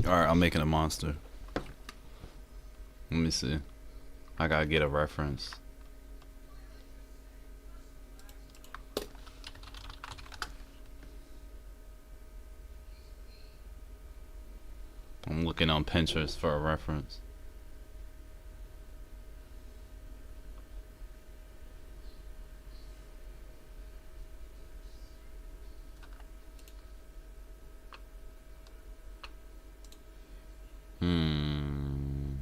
Alright, I'm making a monster. Let me see. I gotta get a reference. I'm looking on Pinterest for a reference. Hmm.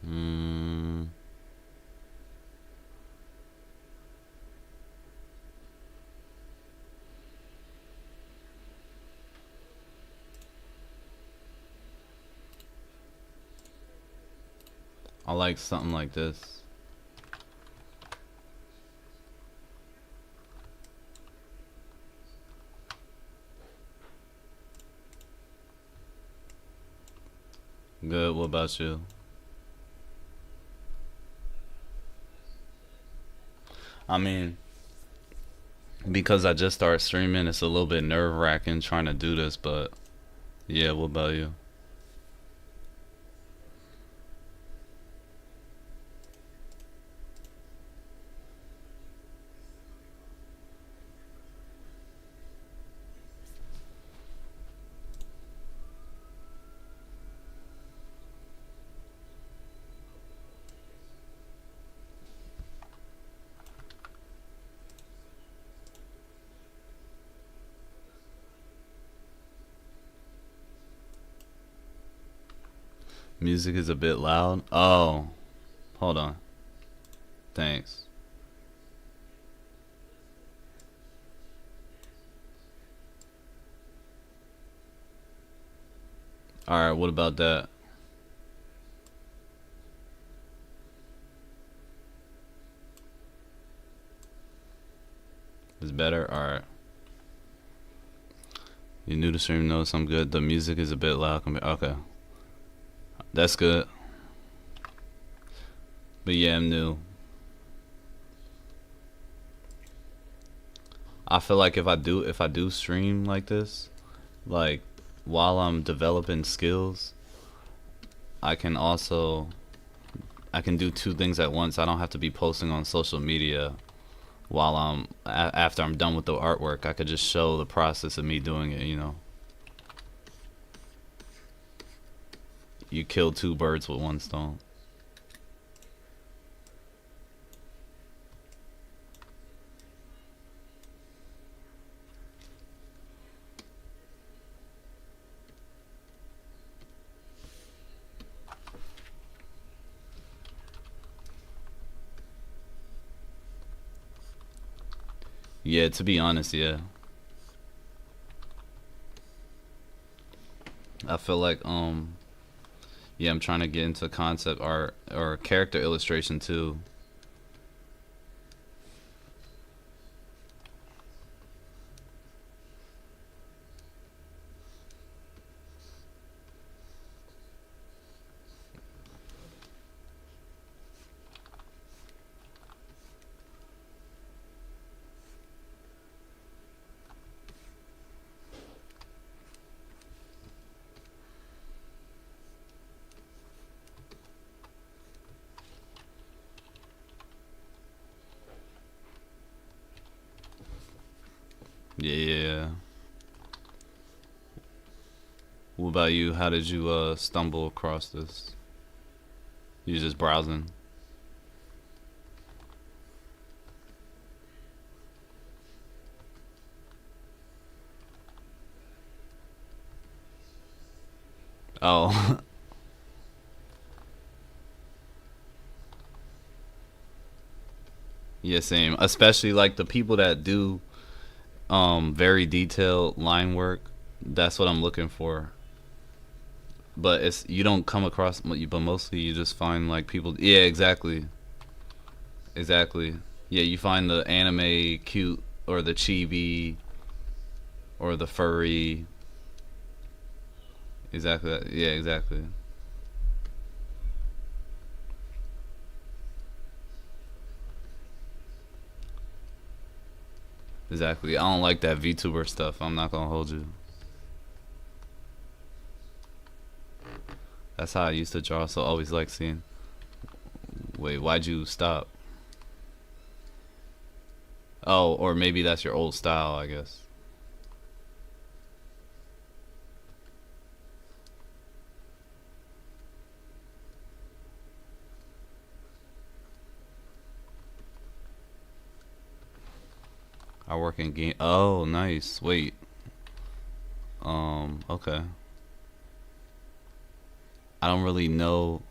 Hmm. I like something like this. Good. What about you? I mean, because I just started streaming, it's a little bit nerve wracking trying to do this, but yeah, what about you? Music is a bit loud. Oh, hold on. Thanks. Alright, what about that? Is better? Alright. You new to stream, notice I'm good. The music is a bit loud. Okay. That's good. But yeah, I'm new. I feel like if I do stream like this, like while I'm developing skills, I can also I can do two things at once. I don't have to be posting on social media while after I'm done with the artwork. I could just show the process of me doing it, you know. You kill two birds with one stone. Yeah, to be honest, yeah. I feel like yeah, I'm trying to get into concept art or character illustration too. Yeah, yeah, yeah. What about you? How did you stumble across this? You just browsing? Oh, yeah, same. Especially like the people that do very detailed line work. That's what I'm looking for. but it's you don't come across, but mostly you just find like people. Yeah, exactly, exactly. Yeah, you find the anime cute or the chibi or the furry. Exactly. Yeah, exactly. Exactly. I don't like that VTuber stuff. I'm not gonna hold you. That's how I used to draw. So I always like seeing. Wait, why'd you stop? Oh, or maybe that's your old style. I guess. I work in game. Oh, nice. Wait. Okay. I don't really know.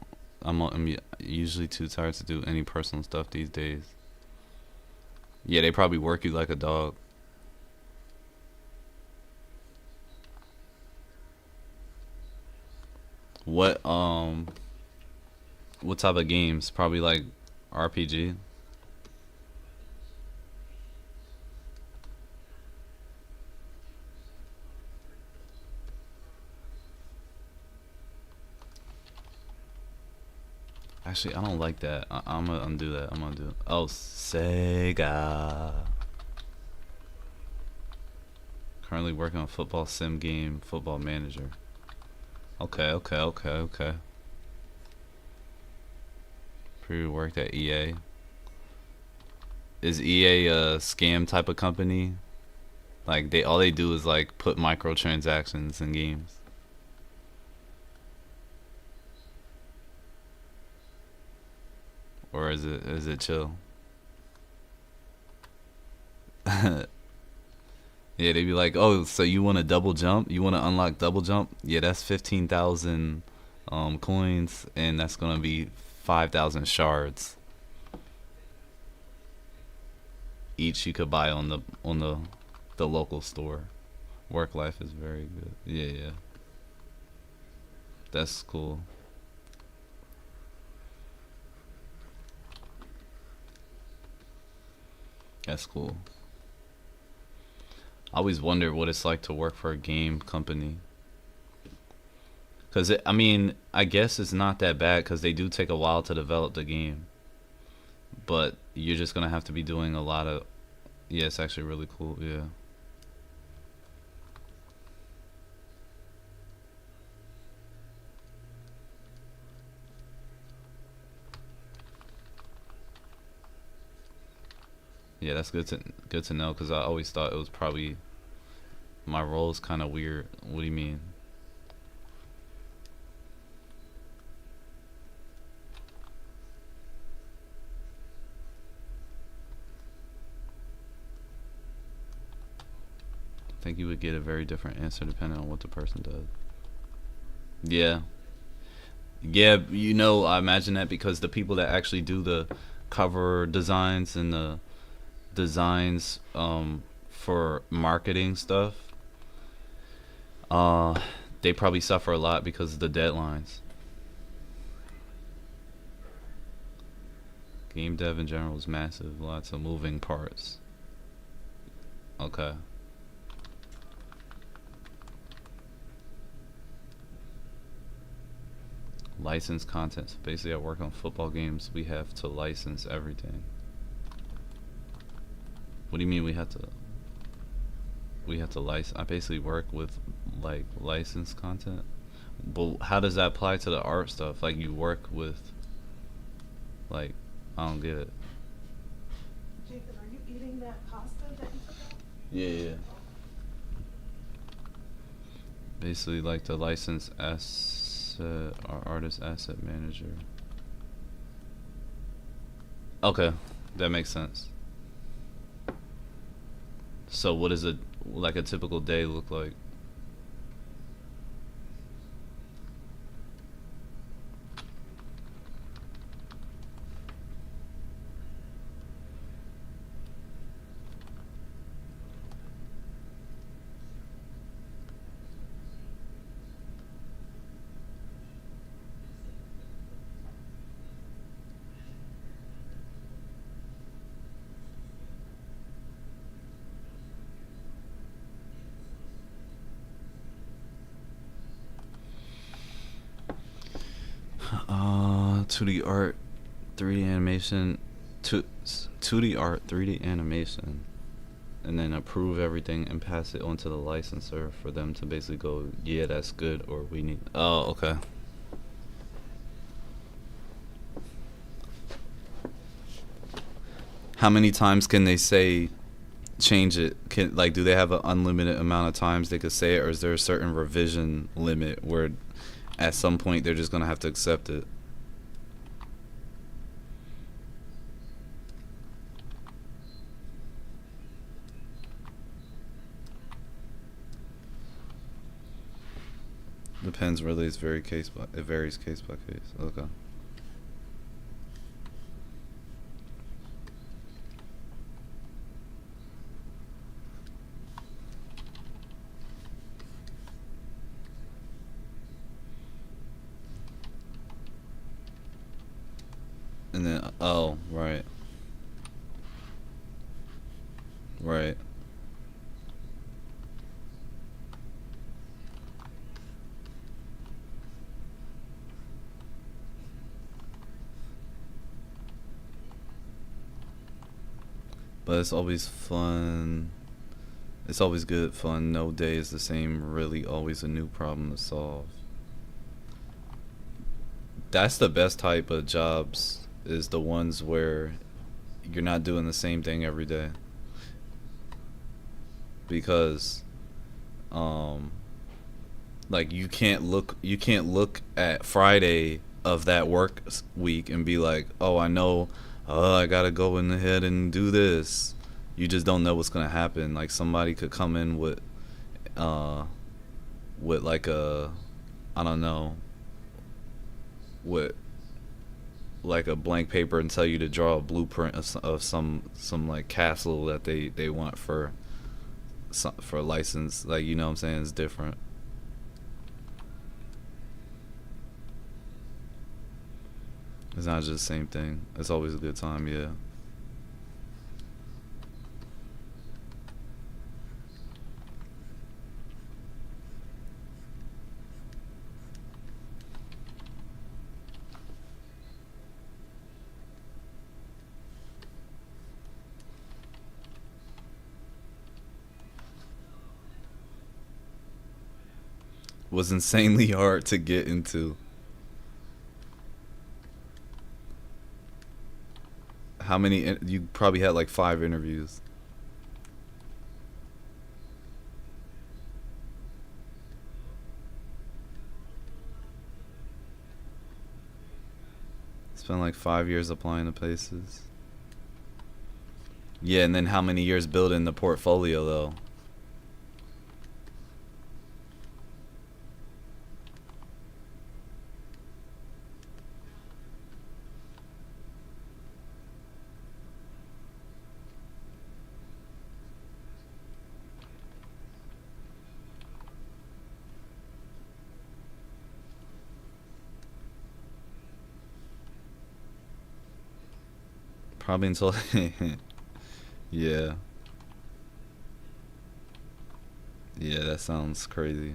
I'm usually too tired to do any personal stuff these days. Yeah, they probably work you like a dog. What what type of games? Probably like RPG. Actually, I don't like that. I'm gonna undo that. I'm gonna do. Oh, Sega. Currently working on football sim game, Football Manager. Okay, okay, okay, okay. Previously worked at EA. Is EA a scam type of company? Like they all they do is like put microtransactions in games. Or is it chill? Yeah, they'd be like, "Oh, so you want to double jump? You want to unlock double jump? Yeah, that's 15,000 coins, and that's gonna be 5,000 shards each. You could buy on the local store. Work life is very good. Yeah, yeah, that's cool. That's cool. I always wonder what it's like to work for a game company. Cause I mean, I guess it's not that bad because they do take a while to develop the game, but you're just gonna have to be doing a lot of. Yeah, it's actually really cool. Yeah, yeah, that's good to know because I always thought it was probably my role is kind of weird. What do you mean? I think you would get a very different answer depending on what the person does. Yeah, yeah, I imagine that because the people that actually do the cover designs and the designs for marketing stuff, uh, they probably suffer a lot because of the deadlines. Game dev in general is massive, lots of moving parts. Okay. License content. So basically, I work on football games. We have to license everything. What do you mean we have to? We have to license. I basically work with like licensed content. But how does that apply to the art stuff? Like you work with like I don't get it. Jacob, are you eating that pasta that you took out? Yeah, yeah. Basically, like the license asset or artist asset manager. Okay, that makes sense. So, what does a like a typical day look like? 2D art, 3D animation, 2D art, 3D animation, and then approve everything and pass it on to the licensor for them to basically go, yeah, that's good, or we need. Oh, okay. How many times can they say change it? Can, like, do they have an unlimited amount of times they could say it, or is there a certain revision limit where at some point they're just gonna have to accept it? Depends, really. It varies case by case. Okay. And then, oh, right. Right. But it's always fun. It's always good fun. No day is the same. Really, always a new problem to solve. That's the best type of jobs, is the ones where you're not doing the same thing every day. Because, um, like, you can't look at Friday of that week and be like, oh, I know, I gotta go in ahead and do this. You just don't know what's gonna happen. Like, somebody could come in uh with like a, I don't know, with like a blank paper and tell you to draw a blueprint of some like castle that they want for a license. Like, you know what I'm saying? It's different. It's not just the same thing. It's always a good time, yeah. Was insanely hard to get into. How many? You probably had like 5 interviews. Spent like 5 years applying to places. Yeah, and then how many years building the portfolio though? Probably until yeah. Yeah, that sounds crazy.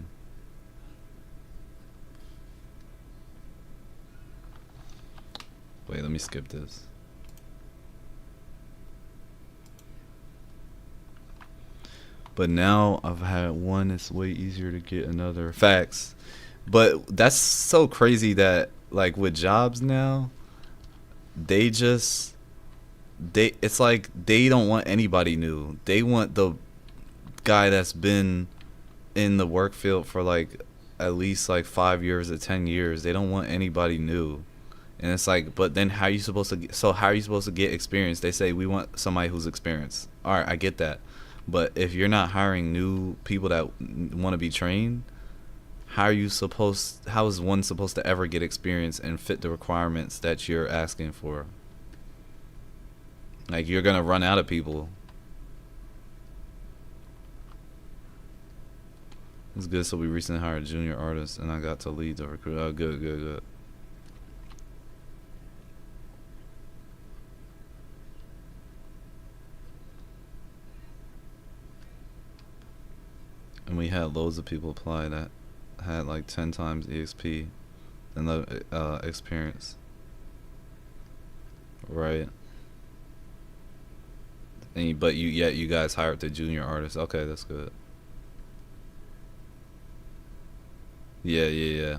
Wait, let me skip this. But now I've had one, it's way easier to get another. Facts. But that's so crazy that, like, with jobs now, they just they it's like they don't want anybody new. They want the guy that's been in the work field for like at least like 5 years or 10 years. They don't want anybody new. And it's like, but then how are you supposed to get, so how are you supposed to get experience? They say we want somebody who's experienced. All right, I get that. But if you're not hiring new people that want to be trained, how is one supposed to ever get experience and fit the requirements that you're asking for? Like, you're going to run out of people. It's good. So we recently hired a junior artist and I got to lead the recruit. Oh, good, good, good. And we had loads of people apply that had like 10 times EXP and the experience. Right. And but you guys hired the junior artist. Okay, that's good. Yeah, yeah, yeah.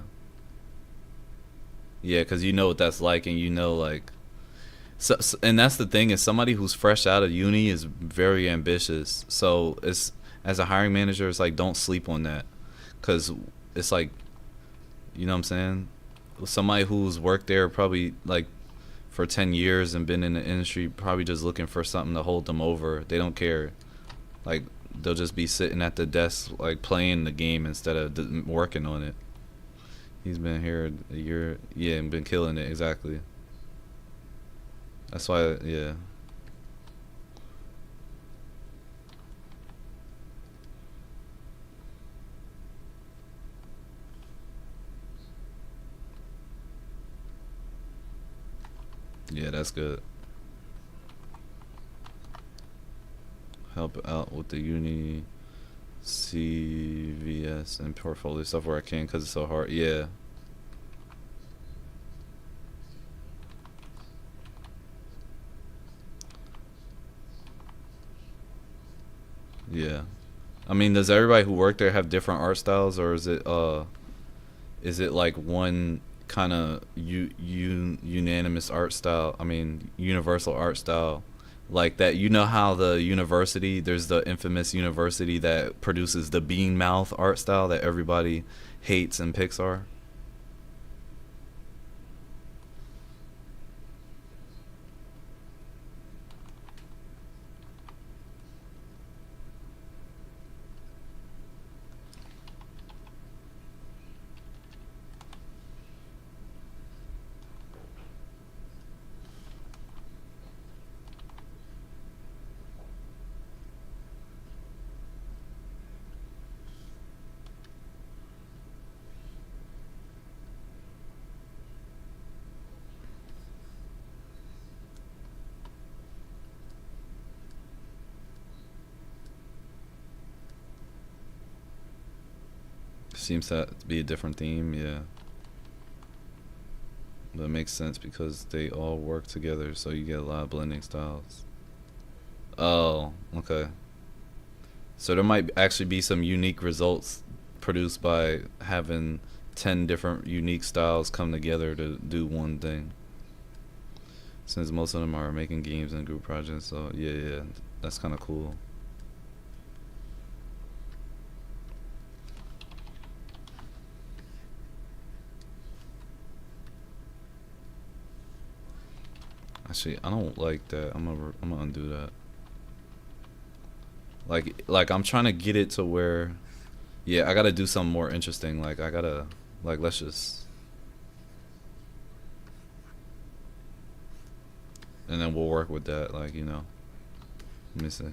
Yeah, cuz you know what that's like, and you know like and that's the thing, is somebody who's fresh out of uni is very ambitious. So it's, as a hiring manager, it's like, don't sleep on that, cuz it's like, you know what I'm saying? Somebody who's worked there probably like for 10 years and been in the industry, probably just looking for something to hold them over. They don't care. Like, they'll just be sitting at the desk like playing the game instead of working on it. He's been here a year, yeah, and been killing it. Exactly. That's why, yeah, yeah, that's good. Help out with the uni, CVS, and portfolio stuff where I can, because it's so hard. Yeah, yeah. I mean, does everybody who worked there have different art styles, or is it like one kind of unanimous art style? I mean, universal art style, like that. You know how the university, there's the infamous university that produces the bean mouth art style that everybody hates in Pixar. Seems to be a different theme. Yeah, that makes sense because they all work together, so you get a lot of blending styles. Oh, okay. So there might actually be some unique results produced by having 10 different unique styles come together to do one thing. Since most of them are making games and group projects, so yeah, yeah, that's kind of cool. Actually, I don't like that. I'm gonna undo that. Like I'm trying to get it to where, yeah, I gotta do something more interesting. Like I gotta, like, let's just, and then we'll work with that. Like, let me see.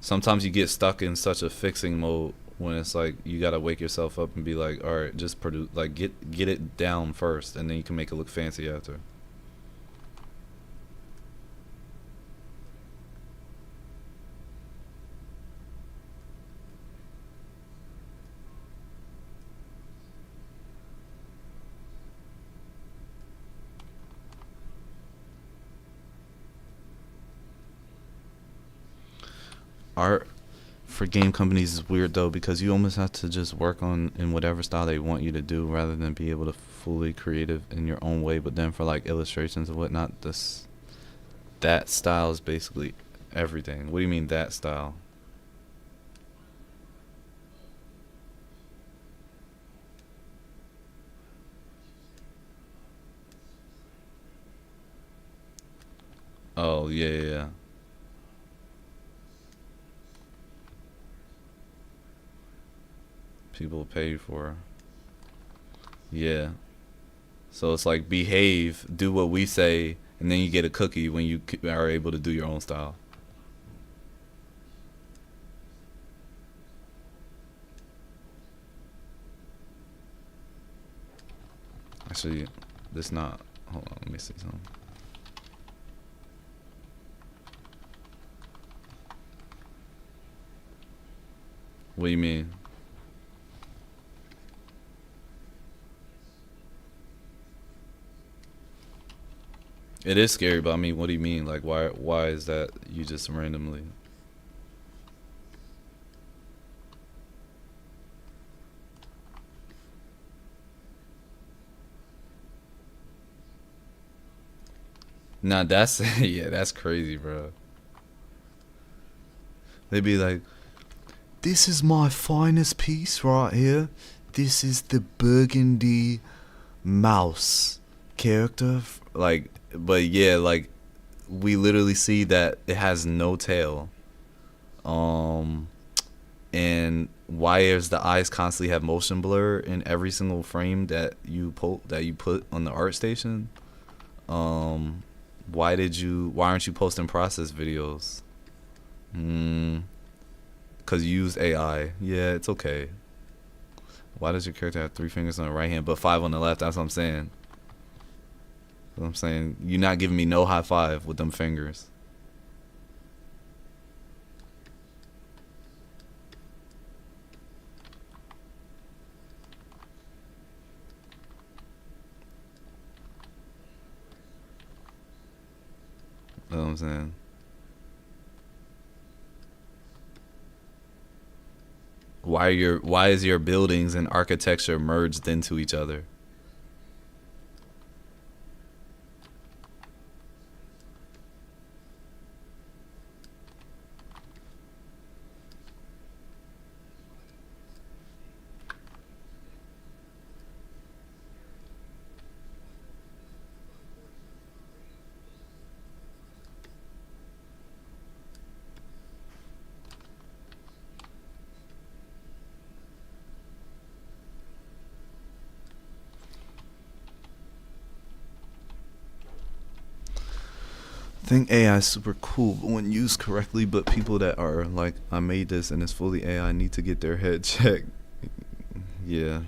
Sometimes you get stuck in such a fixing mode when it's like you gotta wake yourself up and be like, all right, just produce, like get it down first, and then you can make it look fancy after. Art for game companies is weird though, because you almost have to just work on in whatever style they want you to do rather than be able to fully creative in your own way. But then for like illustrations and whatnot, this that style is basically everything. What do you mean that style? Oh yeah, yeah, yeah. People pay you for. Yeah. So it's like behave, do what we say, and then you get a cookie when you are able to do your own style. Actually, this not. Hold on, let me see something. What do you mean? It is scary, but I mean, what do you mean? Like, why is that you just randomly? Nah, that's yeah, that's crazy, bro. They'd be like, "This is my finest piece right here. This is the burgundy mouse character." Like, but yeah, like we literally see that it has no tail. Um, and why is the eyes constantly have motion blur in every single frame that you put on the art station? Um, why aren't you posting process videos? Hmm, cause you use AI. Yeah, it's okay. Why does your character have 3 fingers on the right hand but 5 on the left? That's what I'm saying. What I'm saying, you're not giving me no high five with them fingers. You know what I'm saying? Why is your buildings and architecture merged into each other? I think AI is super cool when used correctly, but people that are like, I made this and it's fully AI need to get their head checked. Yeah.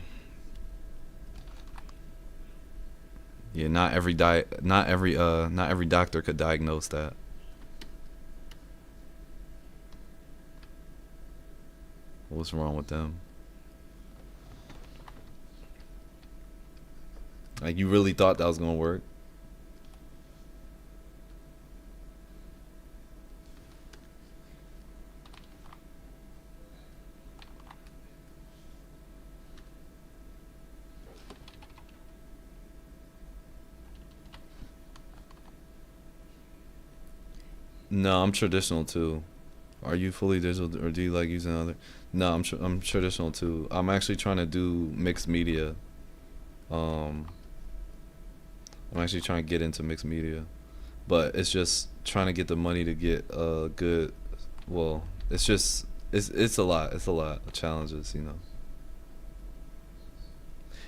Yeah, not every doctor could diagnose that. What's wrong with them? Like you really thought that was gonna work? No, I'm traditional too. Are you fully digital or do you like using other? No, I'm traditional too. I'm actually trying to do mixed media. Um, I'm actually trying to get into mixed media, but it's just trying to get the money to get a good. Well, it's a lot. It's a lot of challenges, you know.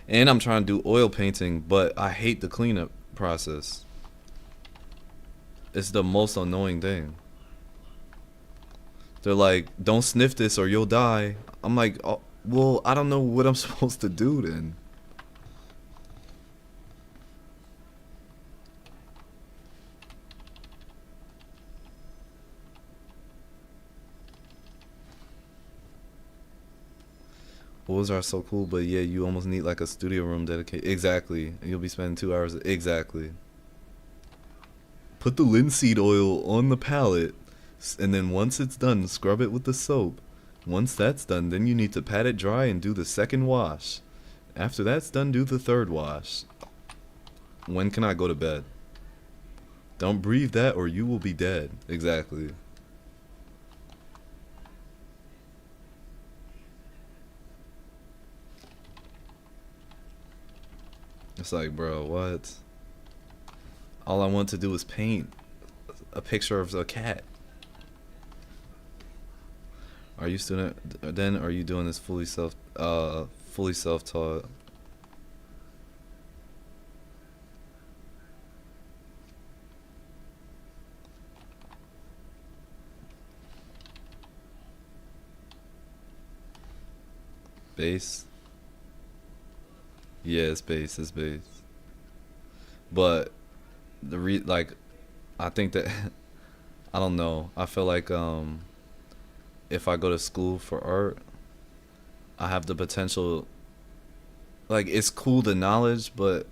And I'm trying to do oil painting, but I hate the cleanup process. It's the most annoying thing. They're like, "Don't sniff this or you'll die." I'm like, oh, "Well, I don't know what I'm supposed to do then." Wolves are so cool, but yeah, you almost need like a studio room dedicated. Exactly. And you'll be spending 2 hours. Exactly. Put the linseed oil on the palette, and then once it's done, scrub it with the soap. Once that's done, then you need to pat it dry and do the second wash. After that's done, do the third wash. When can I go to bed? Don't breathe that or you will be dead. Exactly. It's like, bro, what? All I want to do is paint a picture of a cat. Are you student? Then are you doing this fully self-taught? Base? Yeah, it's base. It's base. But like, I think that I don't know. I feel like if I go to school for art, I have the potential. Like, it's cool the knowledge, but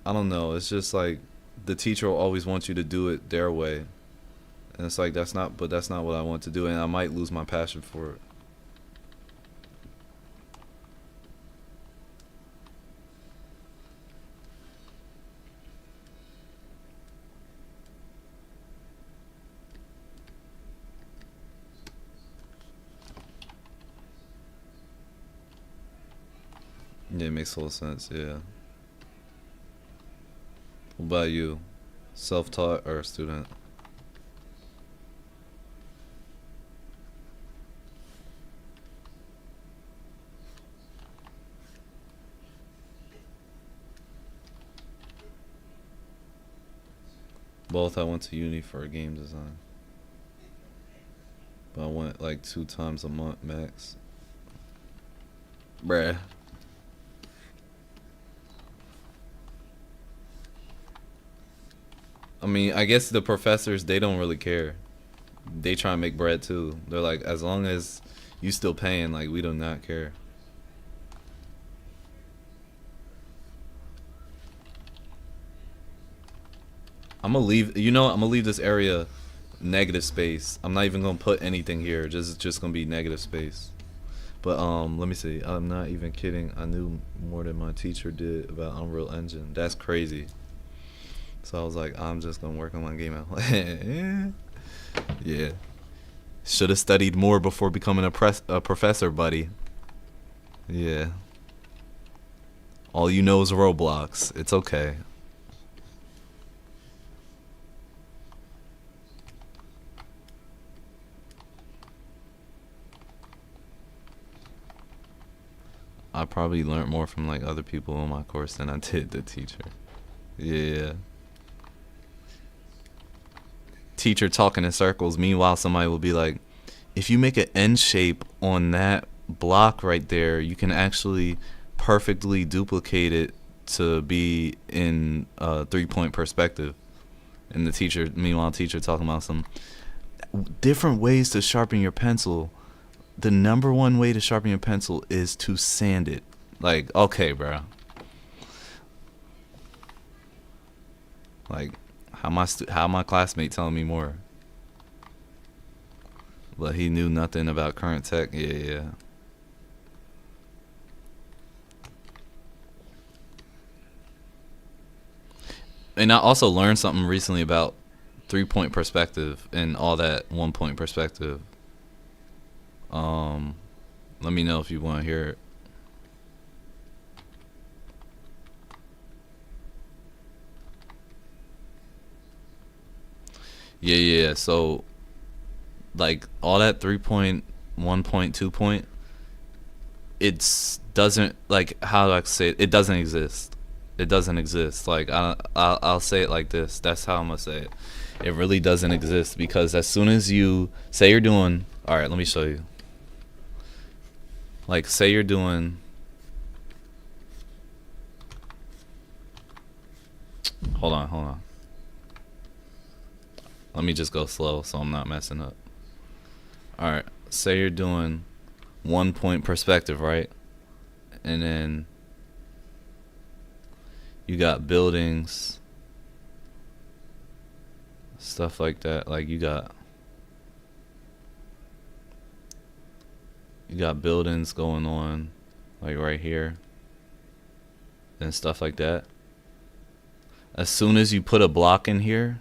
I don't know. It's just like the teacher will always want you to do it their way, and it's like that's not what I want to do, and I might lose my passion for it. Yeah, it makes total sense. Yeah. What about you? Self-taught or student? Both. I went to uni for game design, but I went like 2 times a month max. Bruh. I mean, I guess the professors, they don't really care. They try and make bread too. They're like, as long as you still paying, like we do not care. I'm gonna leave. You know, I'm gonna leave this area negative space. I'm not even gonna put anything here. Just gonna be negative space. But let me see. I'm not even kidding. I knew more than my teacher did about Unreal Engine. That's crazy. So I was like, I'm just gonna work on my game out. Yeah. Should have studied more before becoming a professor, buddy. Yeah. All you know is Roblox. It's okay. I probably learned more from like other people in my course than I did the teacher. Yeah. Teacher talking in circles. Meanwhile, somebody will be like, if you make an N shape on that block right there, you can actually perfectly duplicate it to be in a 3-point perspective. And the teacher, meanwhile, teacher talking about some different ways to sharpen your pencil. The number one way to sharpen your pencil is to sand it. Like, okay, bro. Like, how my classmate telling me more? But he knew nothing about current tech. Yeah, yeah. And I also learned something recently about 3-point perspective and all that 1-point perspective. Let me know if you want to hear it. Yeah, yeah. So, like all that 3-point, 1-point, 2-point, it's doesn't like how do I say it? It doesn't exist. It doesn't exist. Like I'll say it like this. That's how I'm gonna say it. It really doesn't exist because as soon as you say you're doing, all right, let me show you. Like say you're doing. Hold on, hold on. Let me just go slow so I'm not messing up. All right, say you're doing 1-point perspective, right? And then you got buildings, stuff like that. Like you got buildings going on, like right here, and stuff like that. As soon as you put a block in here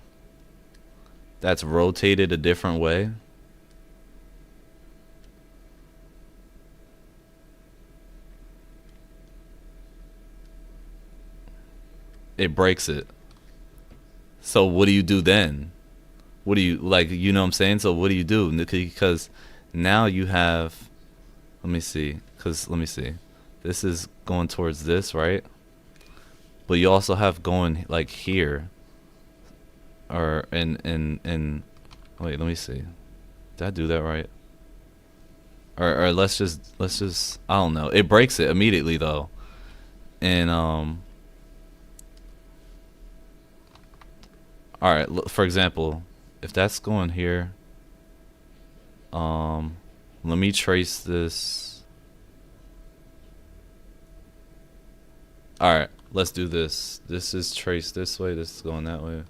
that's rotated a different way, it breaks it. So what do you do then? What do you like? You know what I'm saying? So what do you do? Because now you have. Let me see. Let me see. This is going towards this, right? But you also have going like here. Or in. Wait, let me see. Did I do that right? Or let's just. I don't know. It breaks it immediately though. And all right, for example, if that's going here, let me trace this. All right, let's do this. This is traced this way. This is going that way.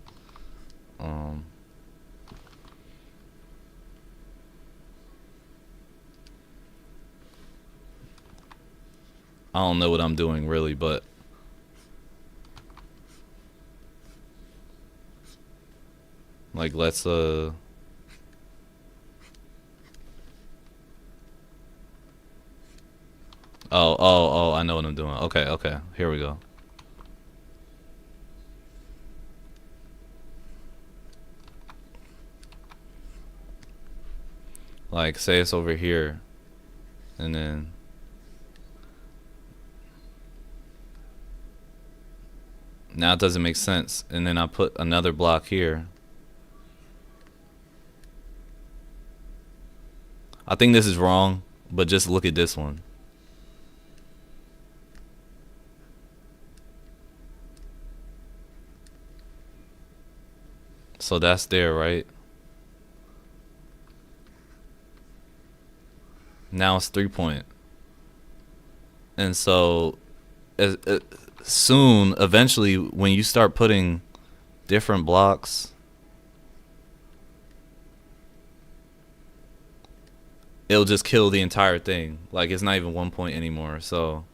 Um, I don't know what I'm doing really, but like let's oh, I know what I'm doing. Okay, okay. Here we go. Like say it's over here and then now it doesn't make sense. And then I put another block here. I think this is wrong, but just look at this one. So that's there, right? Now it's 3-point. And so soon, eventually, when you start putting different blocks, it'll just kill the entire thing. Like it's not even 1 point anymore. So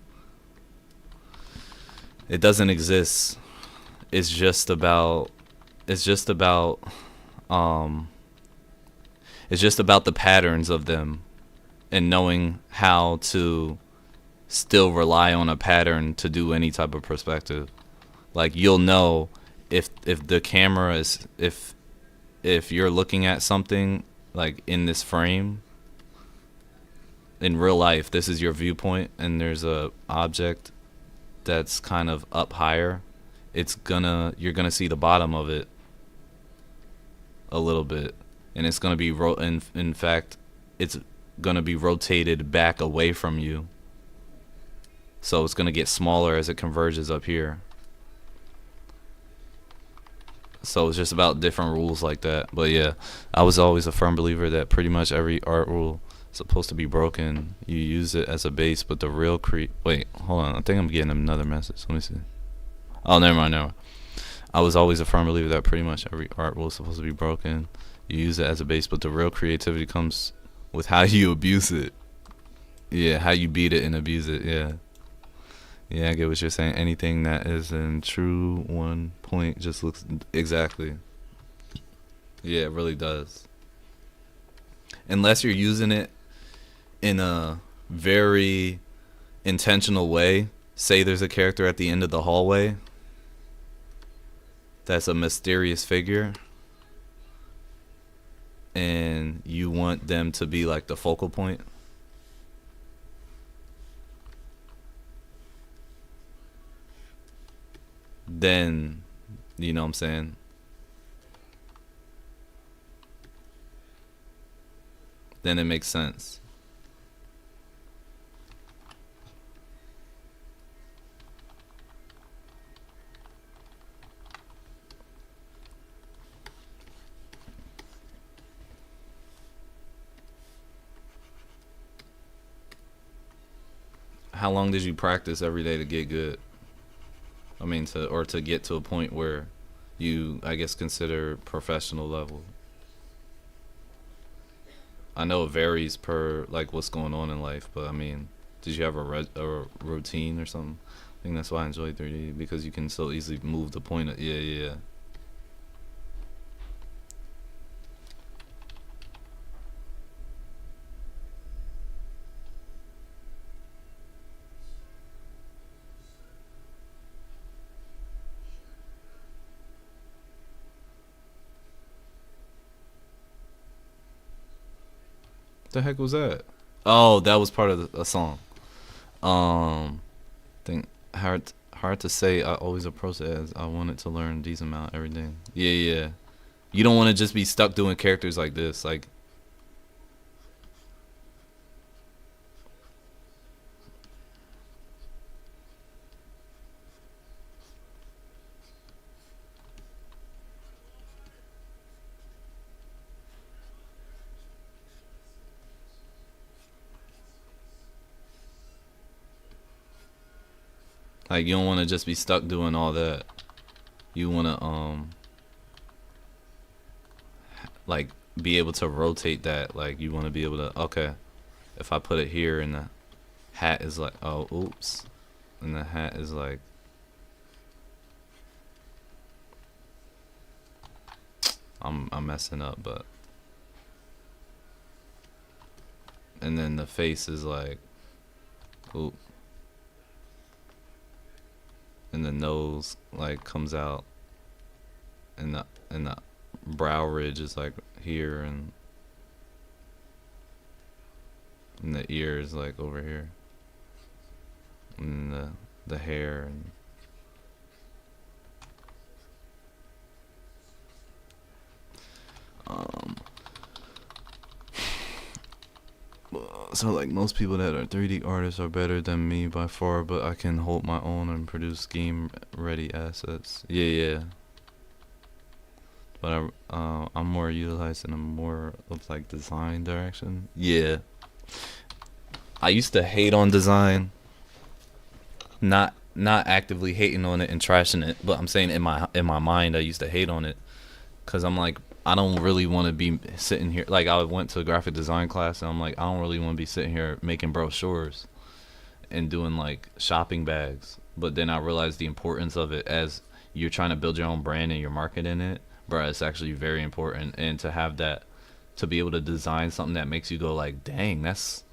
it doesn't exist. It's just about it's just about the patterns of them and knowing how to still rely on a pattern to do any type of perspective. Like you'll know if the camera is if you're looking at something like in this frame in real life, this is your viewpoint and there's a object that's kind of up higher, you're gonna see the bottom of it a little bit, and it's gonna be in fact it's gonna be rotated back away from you, so it's gonna get smaller as it converges up here. So it's just about different rules like that. But yeah, I was always a firm believer that pretty much every art rule is supposed to be broken. You use it as a base, but the real wait, hold on, I think I'm getting another message. Let me see. Oh, never mind. I was always a firm believer that pretty much every art rule is supposed to be broken. You use it as a base, but the real creativity comes with how you abuse it. Yeah, how you beat it and abuse it. Yeah. Yeah, I get what you're saying. Anything that is in true 1 point just looks exactly. Yeah, it really does. Unless you're using it in a very intentional way. Say there's a character at the end of the hallway that's a mysterious figure, and you want them to be like the focal point. Then, you know what I'm saying? Then it makes sense. How long did you practice every day to get good? I mean, to get to a point where you, I guess, consider professional level. I know it varies per like what's going on in life, but I mean, did you have a routine or something? I think that's why I enjoy 3D, because you can so easily move the point. Yeah. The heck was that? Oh, that was part of a song. Think hard to say. I always approach it as I wanted to learn decent amount every day. Yeah. You don't want to just be stuck doing characters like this. Like, Like, you don't want to just be stuck doing all that. You want to like be able to rotate that. Like, you want to be able to, okay, if I put it here and the hat is like, oh, oops, and the hat is like, I'm messing up, but, and then the face is like, oop, and the nose like comes out, and the brow ridge is like here, and the ear is like over here, and the hair, and um so like most people that are 3D artists are better than me by far, but I can hold my own and produce game ready assets. Yeah. But I'm more utilized in a more of like design direction. Yeah. I used to hate on design. Not actively hating on it and trashing it, but I'm saying in my mind I used to hate on it, cause I'm like, I don't really want to be sitting here. Like, I went to a graphic design class and I'm like, I don't really want to be sitting here making brochures and doing like shopping bags. But then I realized the importance of it as you're trying to build your own brand and your market in it, bro. It's actually very important, and to have that, to be able to design something that makes you go like, dang, that's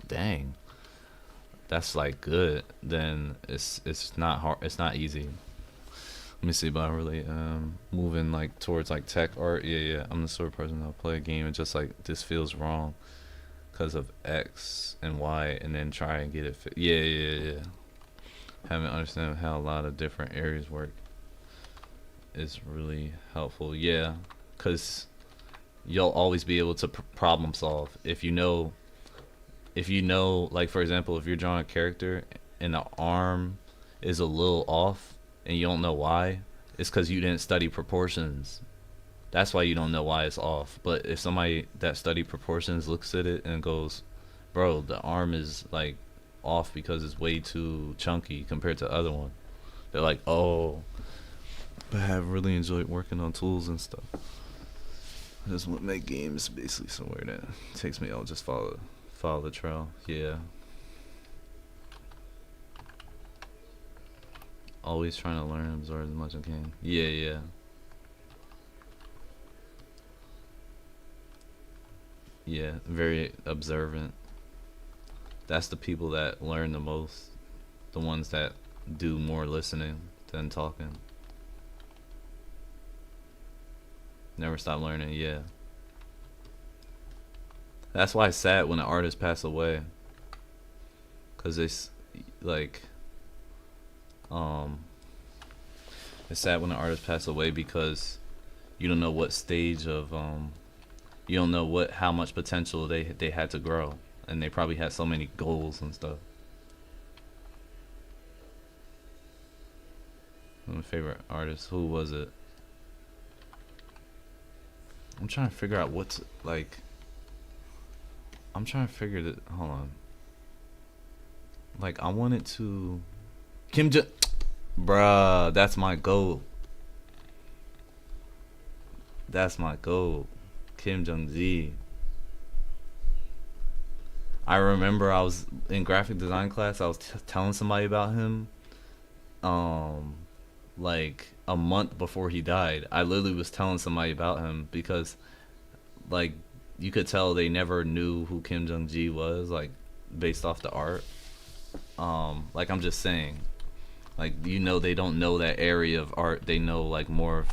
like good. Then it's not hard. It's not easy. Let me see, but I really moving like towards like tech art. Yeah. I'm the sort of person that'll play a game and just like, this feels wrong because of X and Y, and then try and get it Yeah. Having to understand how a lot of different areas work is really helpful. Yeah, because you'll always be able to problem solve if you know, like, for example, if you're drawing a character and the arm is a little off and you don't know why, it's because you didn't study proportions. That's why you don't know why it's off. But if somebody that studied proportions looks at it and goes, bro, the arm is like off because it's way too chunky compared to the other one, they're like, oh. But I have really enjoyed working on tools and stuff. I just want to make games basically somewhere that takes me. I'll just follow the trail. Yeah. Always trying to learn and absorb as much as I can. Yeah. Yeah, very observant. That's the people that learn the most. The ones that do more listening than talking. Never stop learning, yeah. That's why it's sad when an artist pass away. Cause it's like, it's sad when an artist pass away because you don't know what stage of you don't know how much potential they had to grow, and they probably had so many goals and stuff. My favorite artist, who was it? I'm trying to figure out what's like. I'm trying to figure that. Hold on. Like, I wanted to. Kim Jong. Bruh, that's my goal. That's my goal. Kim Jong-ji. I remember I was in graphic design class. I was telling somebody about him. Like a month before he died, I literally was telling somebody about him because, like, you could tell they never knew who Kim Jong-ji was, like, based off the art. Like, I'm just saying, like, they don't know that area of art. They know like more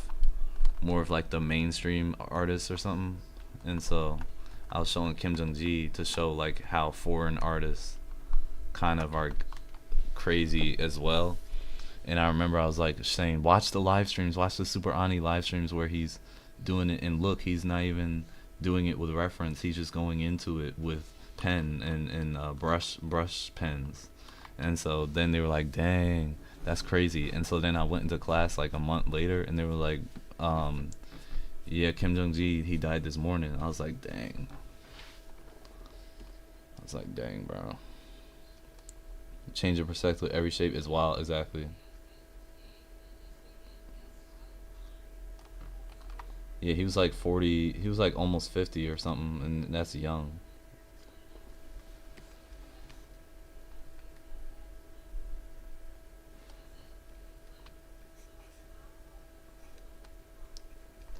of like the mainstream artists or something. And so I was showing Kim Jong-ji to show like how foreign artists kind of are crazy as well. And I remember I was like saying, watch the live streams, watch the Super Ani live streams where he's doing it, and look, he's not even doing it with reference. He's just going into it with pen and brush pens. And so then they were like, dang, that's crazy. And so then I went into class like a month later, and they were like, yeah, Kim Jong-ji, he died this morning. I was like, dang. Bro. Change of perspective, every shape is wild. Exactly. Yeah, he was like 40. He was like almost 50 or something, and that's young.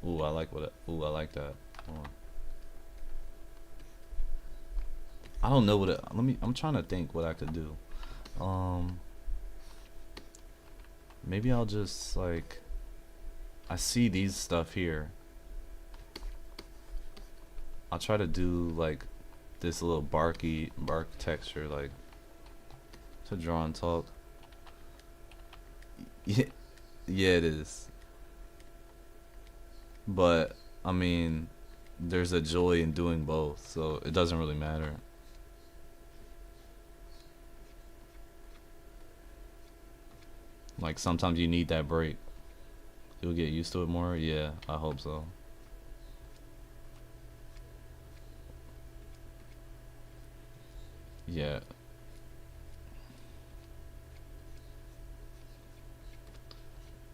Ooh, I like what. Ooh, I like that. Hold on. I don't know what. Let me. I'm trying to think what I could do. Um, maybe I'll just like. I see these stuff here. I'll try to do like this little bark texture, like to draw and talk. Yeah, yeah, it is. But I mean, there's a joy in doing both, so it doesn't really matter. Like sometimes you need that break. You'll get used to it more. Yeah, I hope so. Yeah,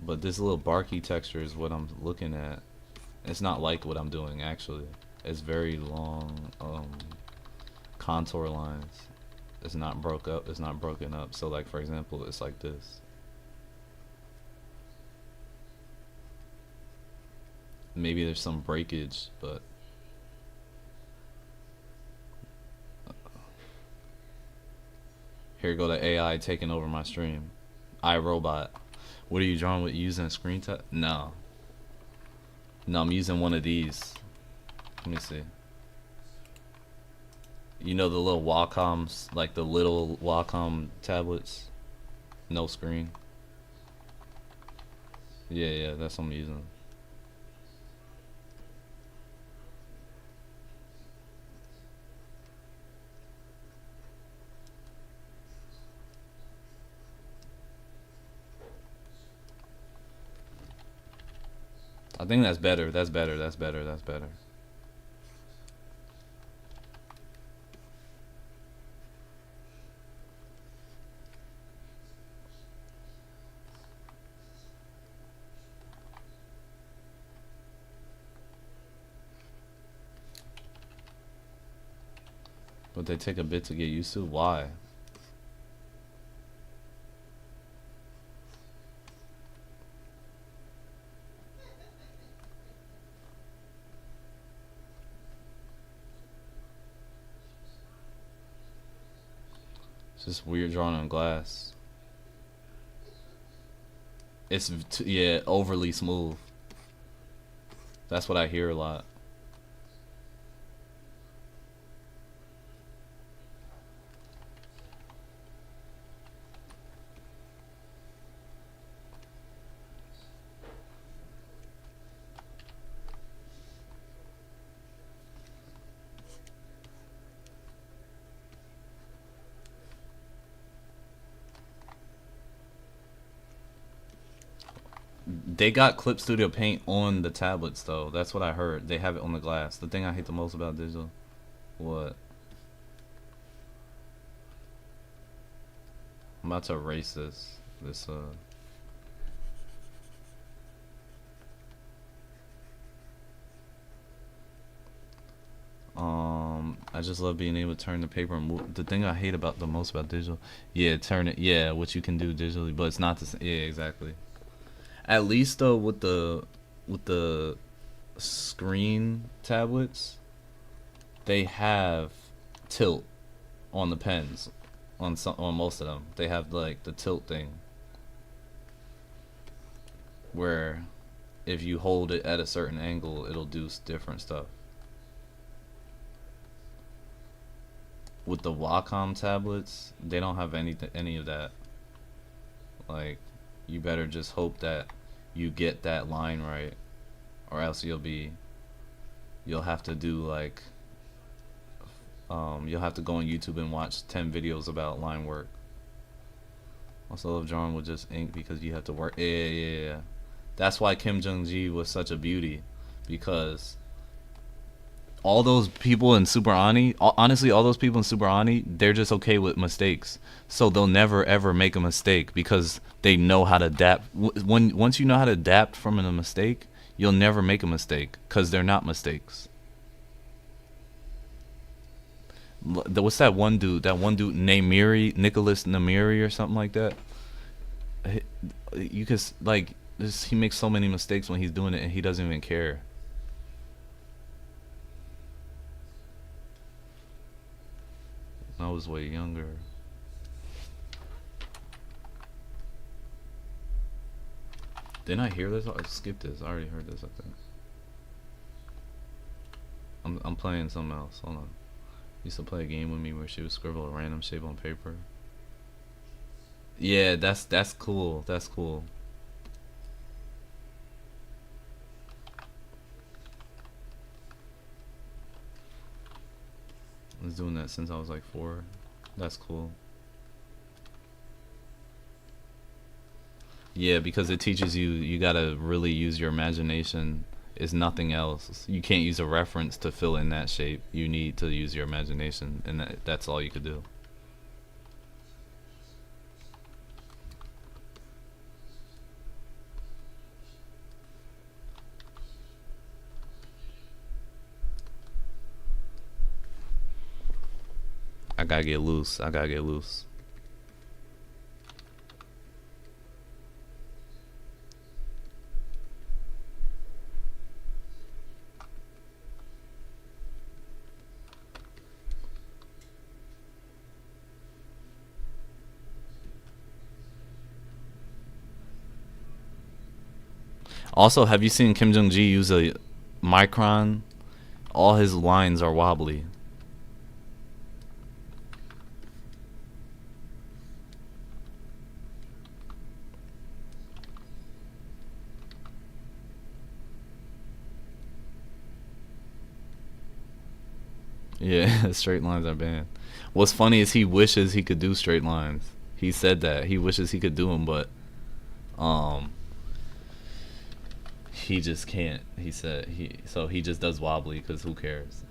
but this little barky texture is what I'm looking at. It's not like what I'm doing actually. It's very long contour lines. It's not broke up. It's not broken up. So like for example, it's like this. Maybe there's some breakage, but here go the AI taking over my stream. iRobot. What are you drawing with using a screen tap? No. No, I'm using one of these. Let me see. You know the little Wacom's, like the little Wacom tablets? No screen. Yeah, yeah, that's what I'm using. I think that's better. That's better. That's better. That's better. But they take a bit to get used to. Why? It's just weird drawing on glass. It's yeah, overly smooth. That's what I hear a lot. They got Clip Studio Paint on the tablets though. That's what I heard. They have it on the glass. The thing I hate the most about digital. What? I'm about to erase this. I just love being able to turn the paper and move. The thing I hate about the most about digital, yeah, turn it, yeah, what you can do digitally, but it's not the same. Yeah, exactly. At least though with the screen tablets, they have tilt on the pens. On most of them, they have like the tilt thing where if you hold it at a certain angle, it'll do different stuff. With the Wacom tablets, they don't have any of that. Like, you better just hope that you get that line right, or else you'll have to do like you'll have to go on YouTube and watch 10 videos about line work. Also love drawing with just ink because you have to work. Yeah, yeah, yeah. That's why Kim Jong-ji was such a beauty, because all those people in Super Ani, honestly, all those people in Super Ani, they're just okay with mistakes. So they'll never ever make a mistake because they know how to adapt. Once you know how to adapt from a mistake, You'll never make a mistake because they're not mistakes. What's that one dude? That one dude, Namiri, Nicholas Namiri, or something like that. You could like this. He makes so many mistakes when he's doing it, and he doesn't even care. I was way younger. Didn't I hear this? I skipped this. I already heard this, I think. I'm playing something else. Hold on. Used to play a game with me where she would scribble a random shape on paper. Yeah, that's cool. That's cool. I was doing that since I was like 4. That's cool. Yeah, because it teaches you gotta really use your imagination. Is nothing else. You can't use a reference to fill in that shape. You need to use your imagination, and that's all you could do. I gotta get loose. I gotta get loose. Also, have you seen Kim Jong Gi use a micron? All his lines are wobbly. Yeah, straight lines are banned. What's funny is he wishes he could do straight lines. He said that he wishes he could do them, but um, he just can't. He said he just does wobbly because who cares?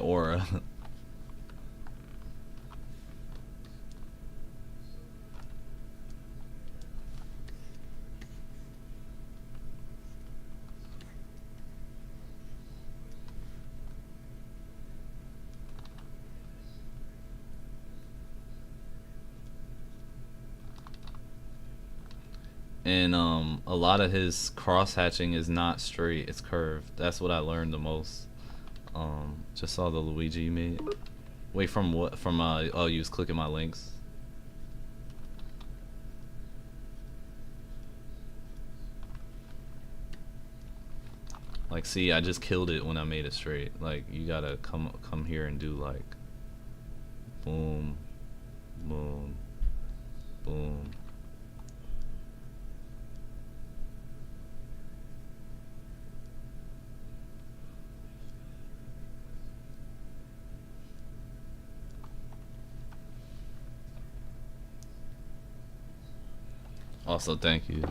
Aura. And a lot of his cross hatching is not straight; it's curved. That's what I learned the most. Just saw the Luigi you made. Wait, from what? From oh, you was clicking my links. Like, see, I just killed it when I made it straight. Like, you gotta come here and do like, boom, boom, boom. Also, thank you.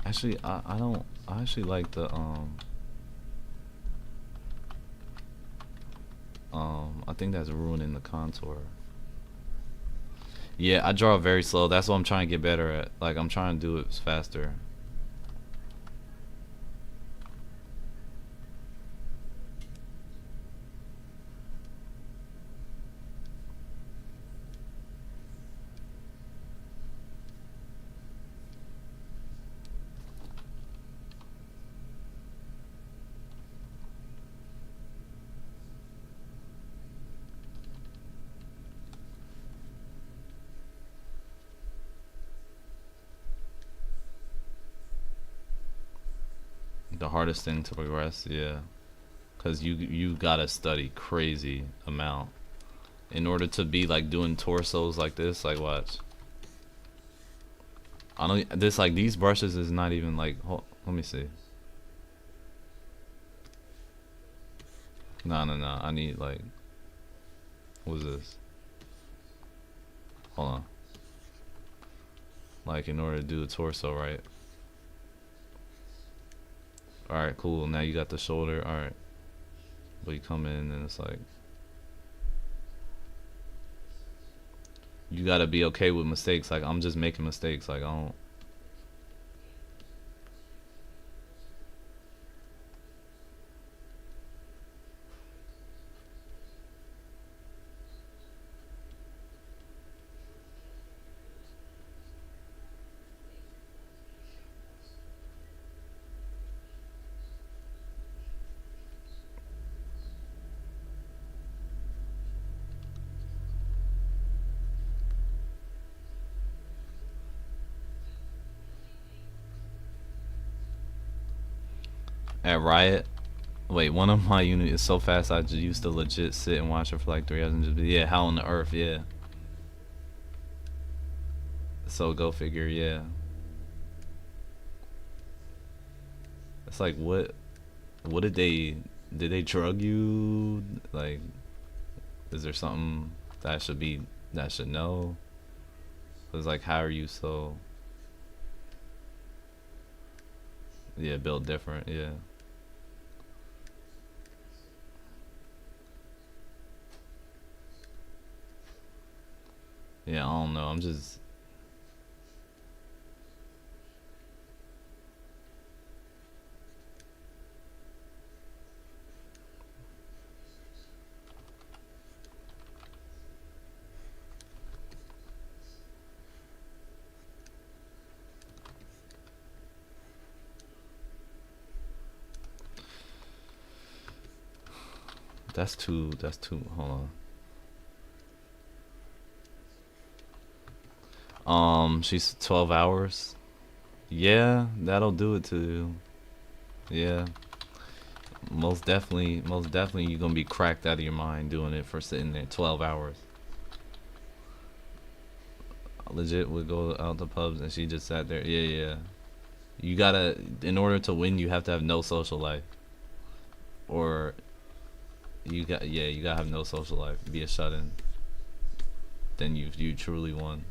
Actually, I don't. I actually like the I think that's ruining the contour. Yeah, I draw very slow. That's what I'm trying to get better at. Like I'm trying to do it faster. The hardest thing to progress, yeah, cause you gotta study crazy amount in order to be like doing torsos like this. Like watch, I don't this like these brushes is not even like. Let me see. No, no, no. I need like what's this? Hold on. Like in order to do the torso, right? All right, cool. Now you got the shoulder. All right, but you come in and it's like you gotta be okay with mistakes. Like I'm just making mistakes. Like I don't. At Riot, wait, one of my units is so fast I just used to legit sit and watch it for like 3 hours and just be, yeah, how on the earth, yeah. So go figure, yeah. It's like what did they drug you? Like is there something that I should be that I should know? It's like how are you so yeah, built different, yeah. Yeah, I don't know. I'm just that's too hold on. She's 12 hours. Yeah, that'll do it to you. Yeah. Most definitely you're gonna be cracked out of your mind doing it for sitting there 12 hours. Legit would go out to pubs and she just sat there. Yeah, yeah. You gotta, in order to win, you have to have no social life. Or yeah, you gotta have no social life. Be a shut in. Then you truly won.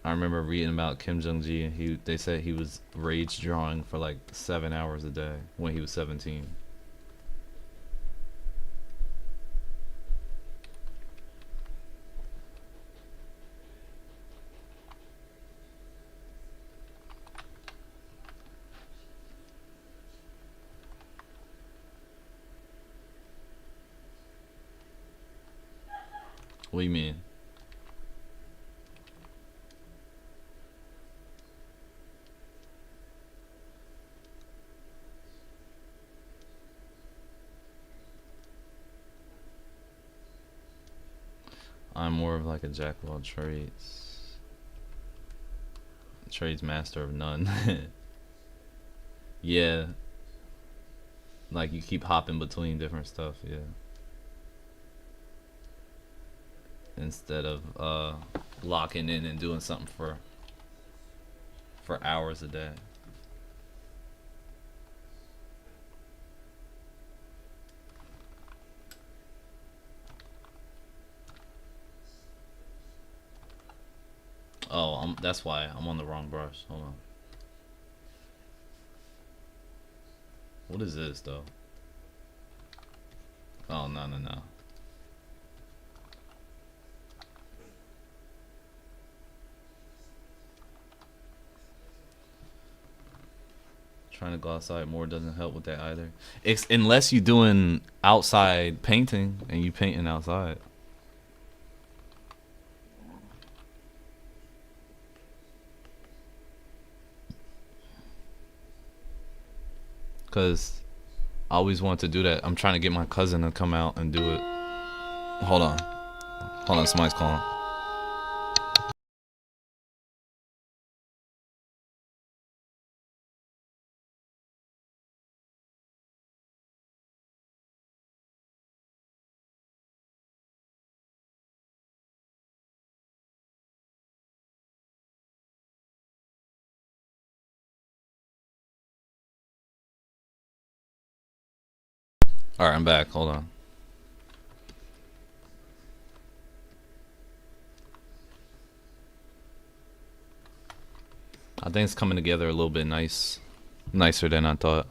I remember reading about Kim Jong Gi. They said he was rage drawing for like 7 hours a day when he was 17. What do you mean? I'm more of like a jack of all trades. Trades master of none. Yeah, like you keep hopping between different stuff, yeah. Instead of locking in and doing something for hours a day. Oh, that's why I'm on the wrong brush. Hold on. What is this though? Oh no no no. trying to go outside more doesn't help with that either. Unless you're doing outside painting and you painting outside. Cause I always wanted to do that. I'm trying to get my cousin to come out and do it. Hold on. Hold on, somebody's calling. Alright, I'm back. Hold on. I think it's coming together a little bit nicer than I thought.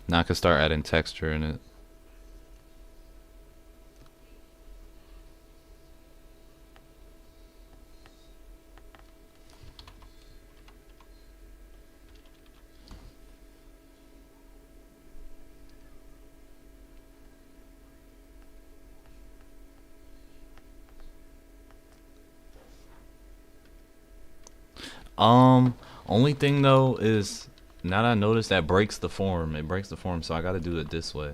Now I can start adding texture in it. Only thing though is now that I noticed that breaks the form. It breaks the form, so I gotta do it this way.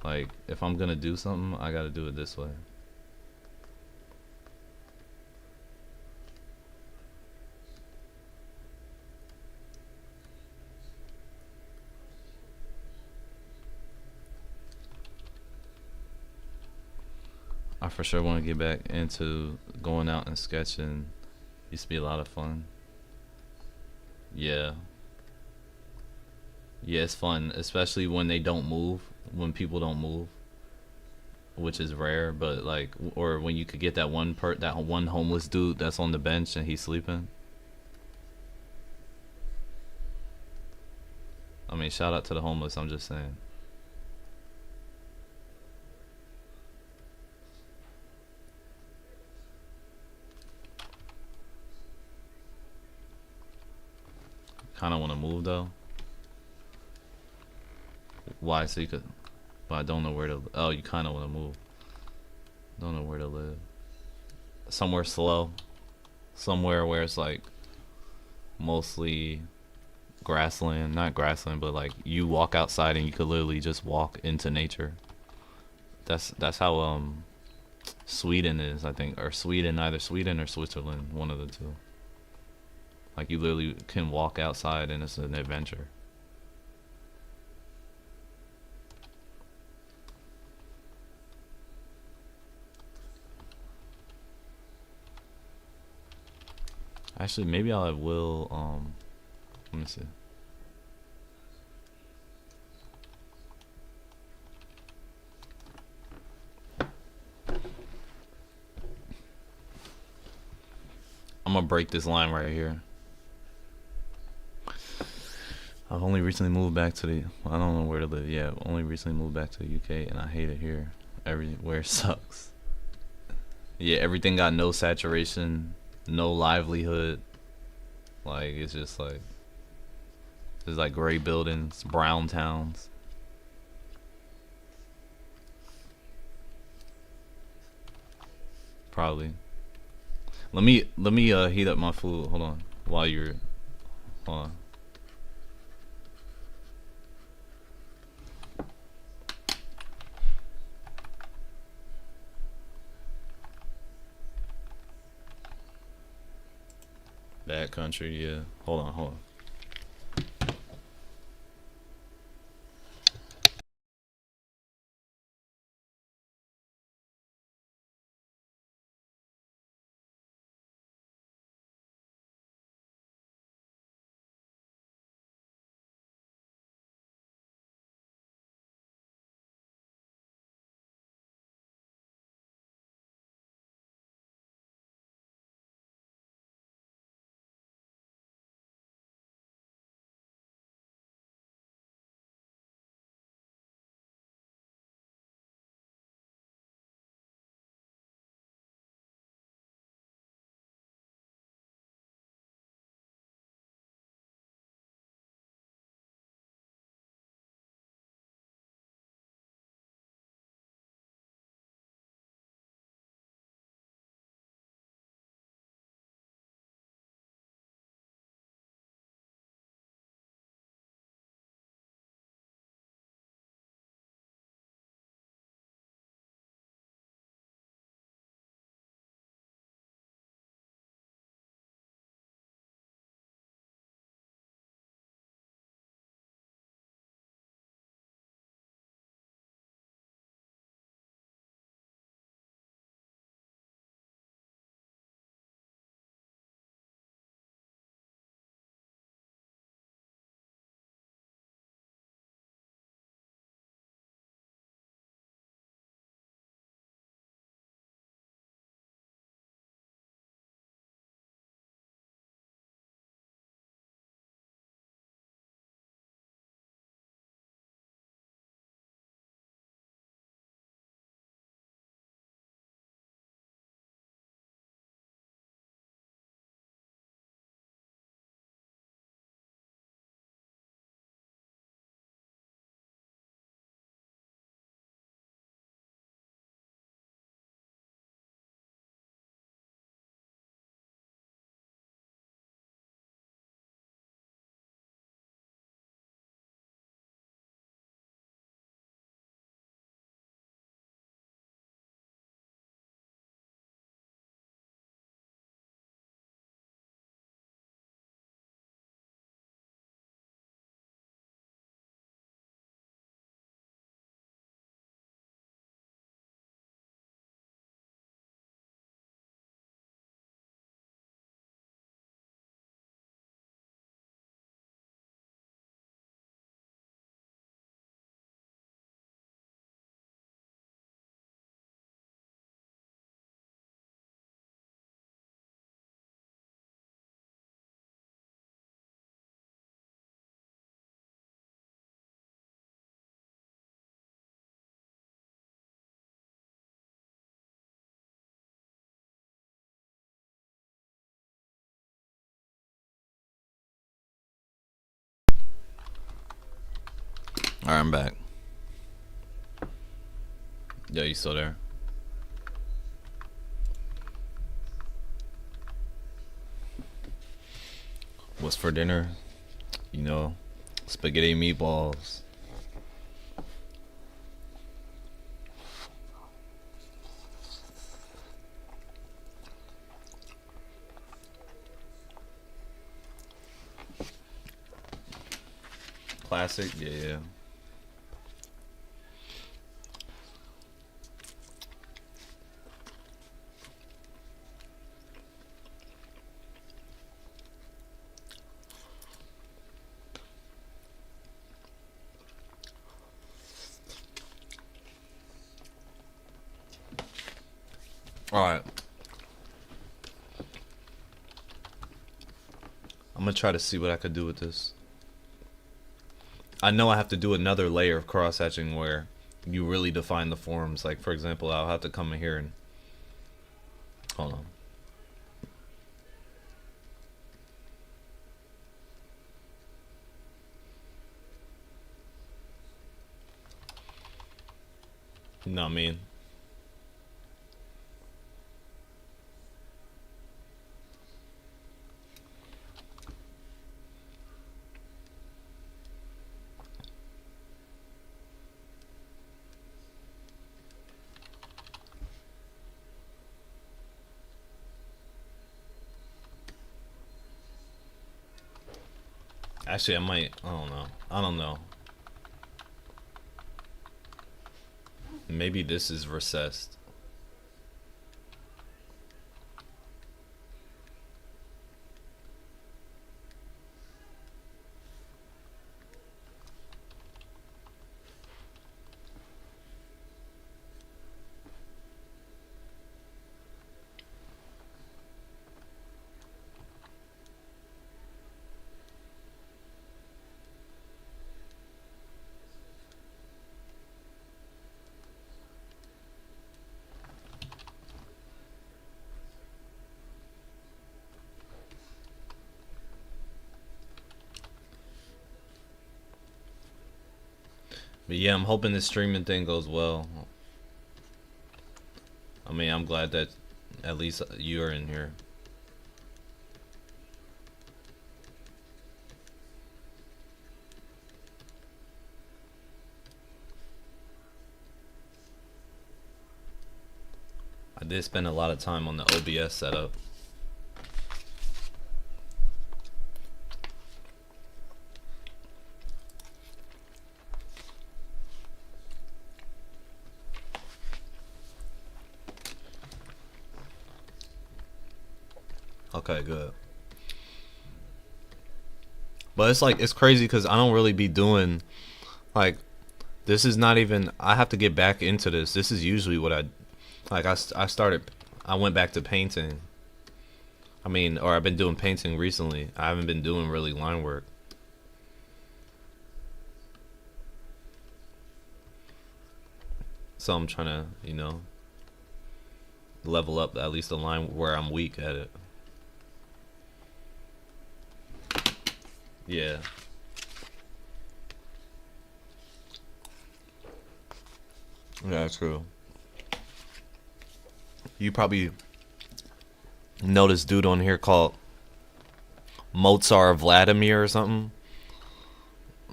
Like, if I'm gonna do something, I gotta do it this way. I for sure want to get back into going out and sketching. Used to be a lot of fun. Yeah. Yeah, it's fun, especially when they don't move, when people don't move, which is rare, but like, or when you could get that one homeless dude that's on the bench and he's sleeping. I mean, shout out to the homeless, I'm just saying. Kind of want to move though. Why? So you could, but I don't know where to. Oh, you kind of want to move. Don't know where to live. Somewhere slow. Somewhere where it's like mostly grassland, not grassland, but like you walk outside and you could literally just walk into nature. That's how Sweden is, I think, or Sweden, either Sweden or Switzerland, one of the two. Like you literally can walk outside and it's an adventure. Actually, maybe I will. Let me see. I'm gonna break this line right here. I've only recently moved back to the. I don't know where to live. Yeah, only recently moved back to the UK, and I hate it here. Everywhere sucks. Yeah, everything got no saturation, no livelihood. Like it's just like there's like gray buildings, brown towns. Probably. Let me heat up my food. Hold on. While you're hold on. That country, yeah. Hold on. Alright, I'm back. Yeah, you still there? What's for dinner? You know, spaghetti meatballs. Classic? Yeah, yeah. Alright. I'm gonna try to see what I could do with this. I know I have to do another layer of cross hatching where you really define the forms. Like, for example, I'll have to come in here and hold on. You know what I mean? Actually, I might. I don't know. I don't know. Maybe this is recessed. But yeah, I'm hoping this streaming thing goes well. I mean, I'm glad that at least you're in here. I did spend a lot of time on the OBS setup. Okay, good. But it's like, it's crazy because I don't really be doing, like, this is not even, I have to get back into this. This is usually what I went back to painting. I mean, or I've been doing painting recently. I haven't been doing really line work. So I'm trying to, you know, level up at least the line where I'm weak at it. Yeah. Yeah, true. You probably know this dude on here called Mozart Vladimir or something.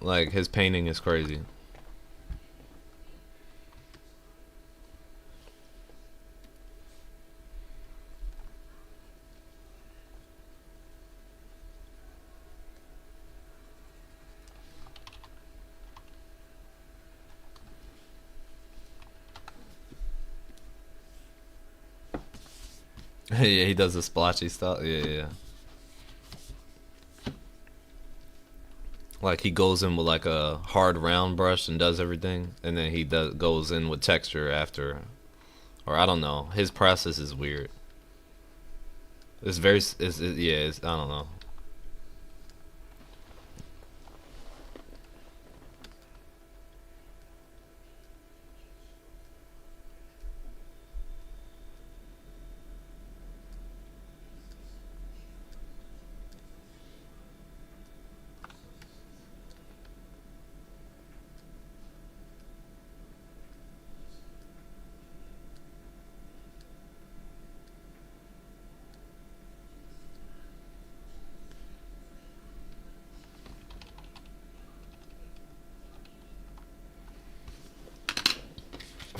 Like, his painting is crazy. Yeah, he does the splotchy stuff. Yeah, yeah. Like, he goes in with like a hard round brush and does everything, and then he goes in with texture after, or I don't know. His process is weird. It's very, yeah. I don't know.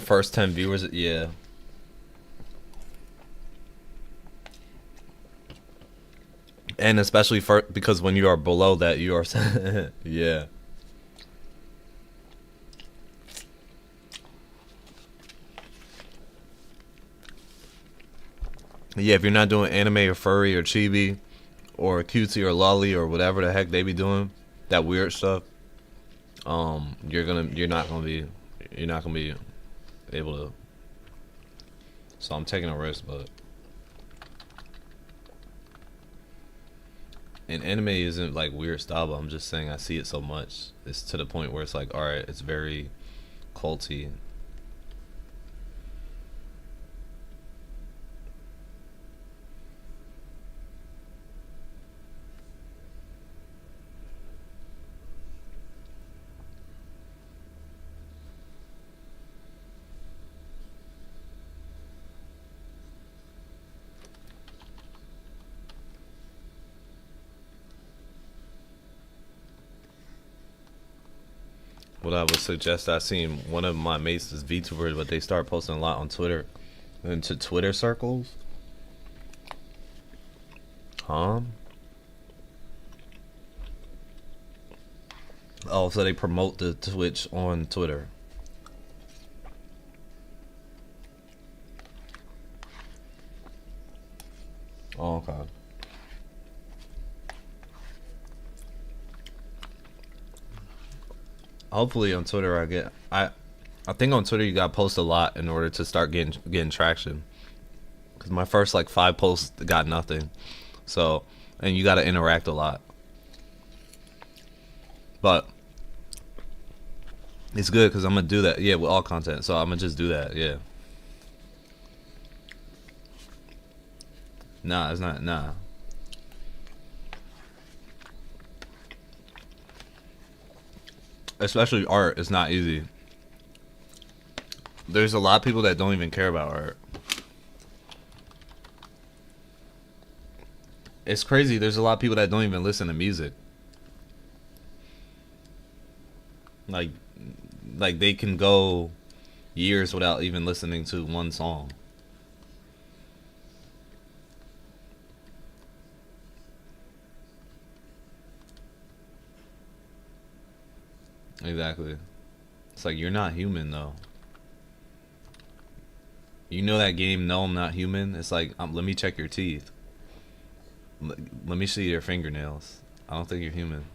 first 10 viewers, yeah. And especially for because when you are below that, you are yeah. Yeah, if you're not doing anime or furry or chibi or cutesy or lolly or whatever the heck they be doing, that weird stuff, you're not gonna be able to. So I'm taking a risk, but and anime isn't like weird style, but I'm just saying I see it so much. It's to the point where it's like, all right, it's very culty. What I would suggest, I seen one of my mates is VTuber, but they start posting a lot on Twitter, into Twitter circles. Huh? Oh, so they promote the Twitch on Twitter. Oh, okay. Hopefully on Twitter I think on Twitter you gotta post a lot in order to start getting traction. Cause my first like 5 posts got nothing, so and you gotta interact a lot. But it's good because I'm gonna do that. Yeah, with all content, so I'm gonna just do that. Yeah. Nah, it's not. Nah. Especially art, it's not easy. There's a lot of people that don't even care about art. It's crazy. There's a lot of people that don't even listen to music. Like they can go years without even listening to one song. Exactly. It's like you're not human though. You know that game, No, I'm Not Human? It's like, let me check your teeth. Let me see your fingernails. I don't think you're human.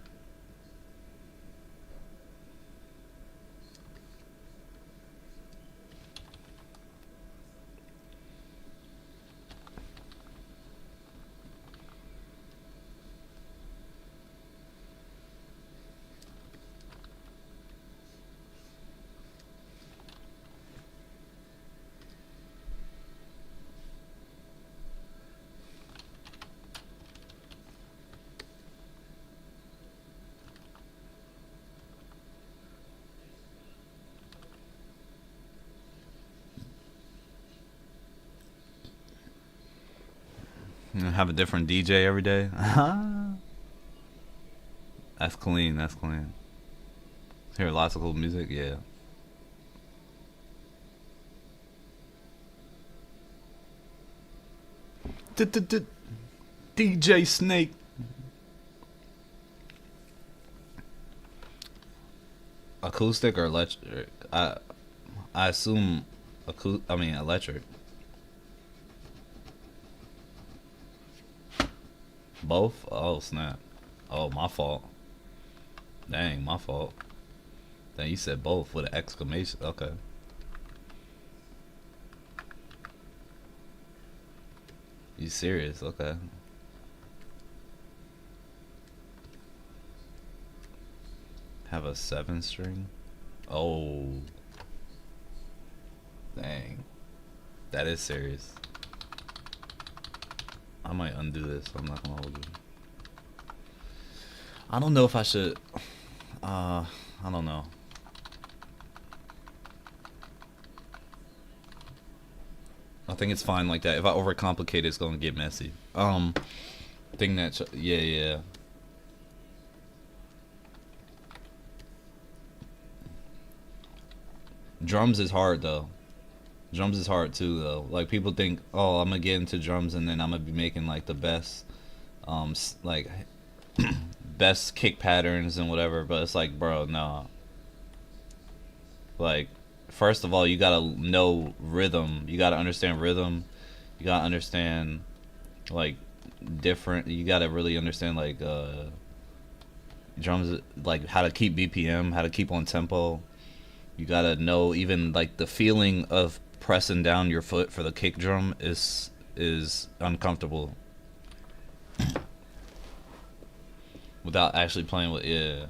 Have a different DJ every day. That's clean. That's clean. Hear lots of cool music. Yeah. DJ Snake. Acoustic or electric? I assume electric. Both? Oh snap. Oh, my fault. Dang, my fault. Dang, you said both with an exclamation. Okay. You serious? Okay. Have a 7-string? Oh. Dang. That is serious. I might undo this. I'm not gonna hold you. I don't know if I should. I don't know. I think it's fine like that. If I overcomplicate it, it's gonna get messy. Thing that yeah. Drums is hard though. Drums is hard too, though. Like people think, oh, I'm gonna get into drums and then I'm gonna be making like the best, like best kick patterns and whatever. But it's like, bro, no. Like, first of all, you gotta know rhythm. You gotta understand rhythm. You gotta understand like different. You gotta really understand like drums, like how to keep BPM, how to keep on tempo. You gotta know even like the feeling of pressing down your foot for the kick drum is uncomfortable without actually playing with, yeah.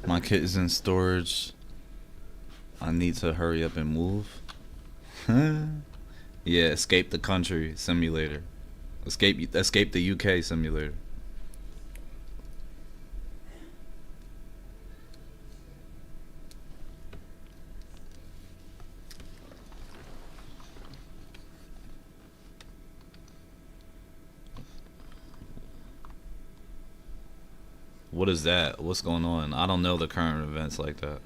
My kit is in storage. I need to hurry up and move. Yeah, escape the country simulator. Escape the UK simulator. What is that? What's going on? I don't know the current events like that.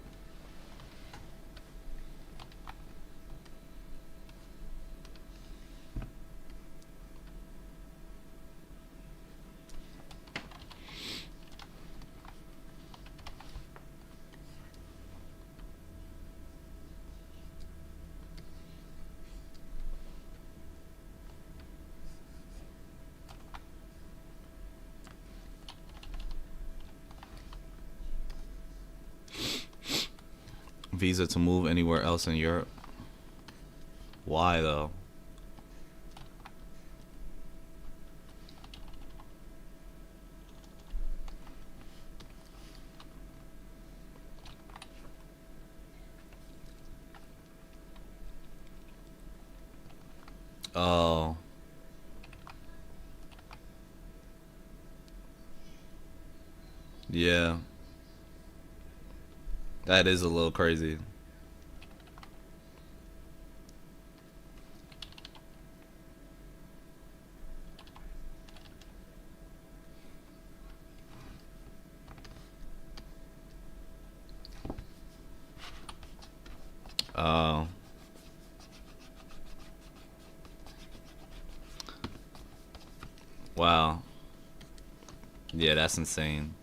Visa to move anywhere else in Europe. Why though? Oh. Yeah. That is a little crazy. Oh. Wow. Yeah, that's insane.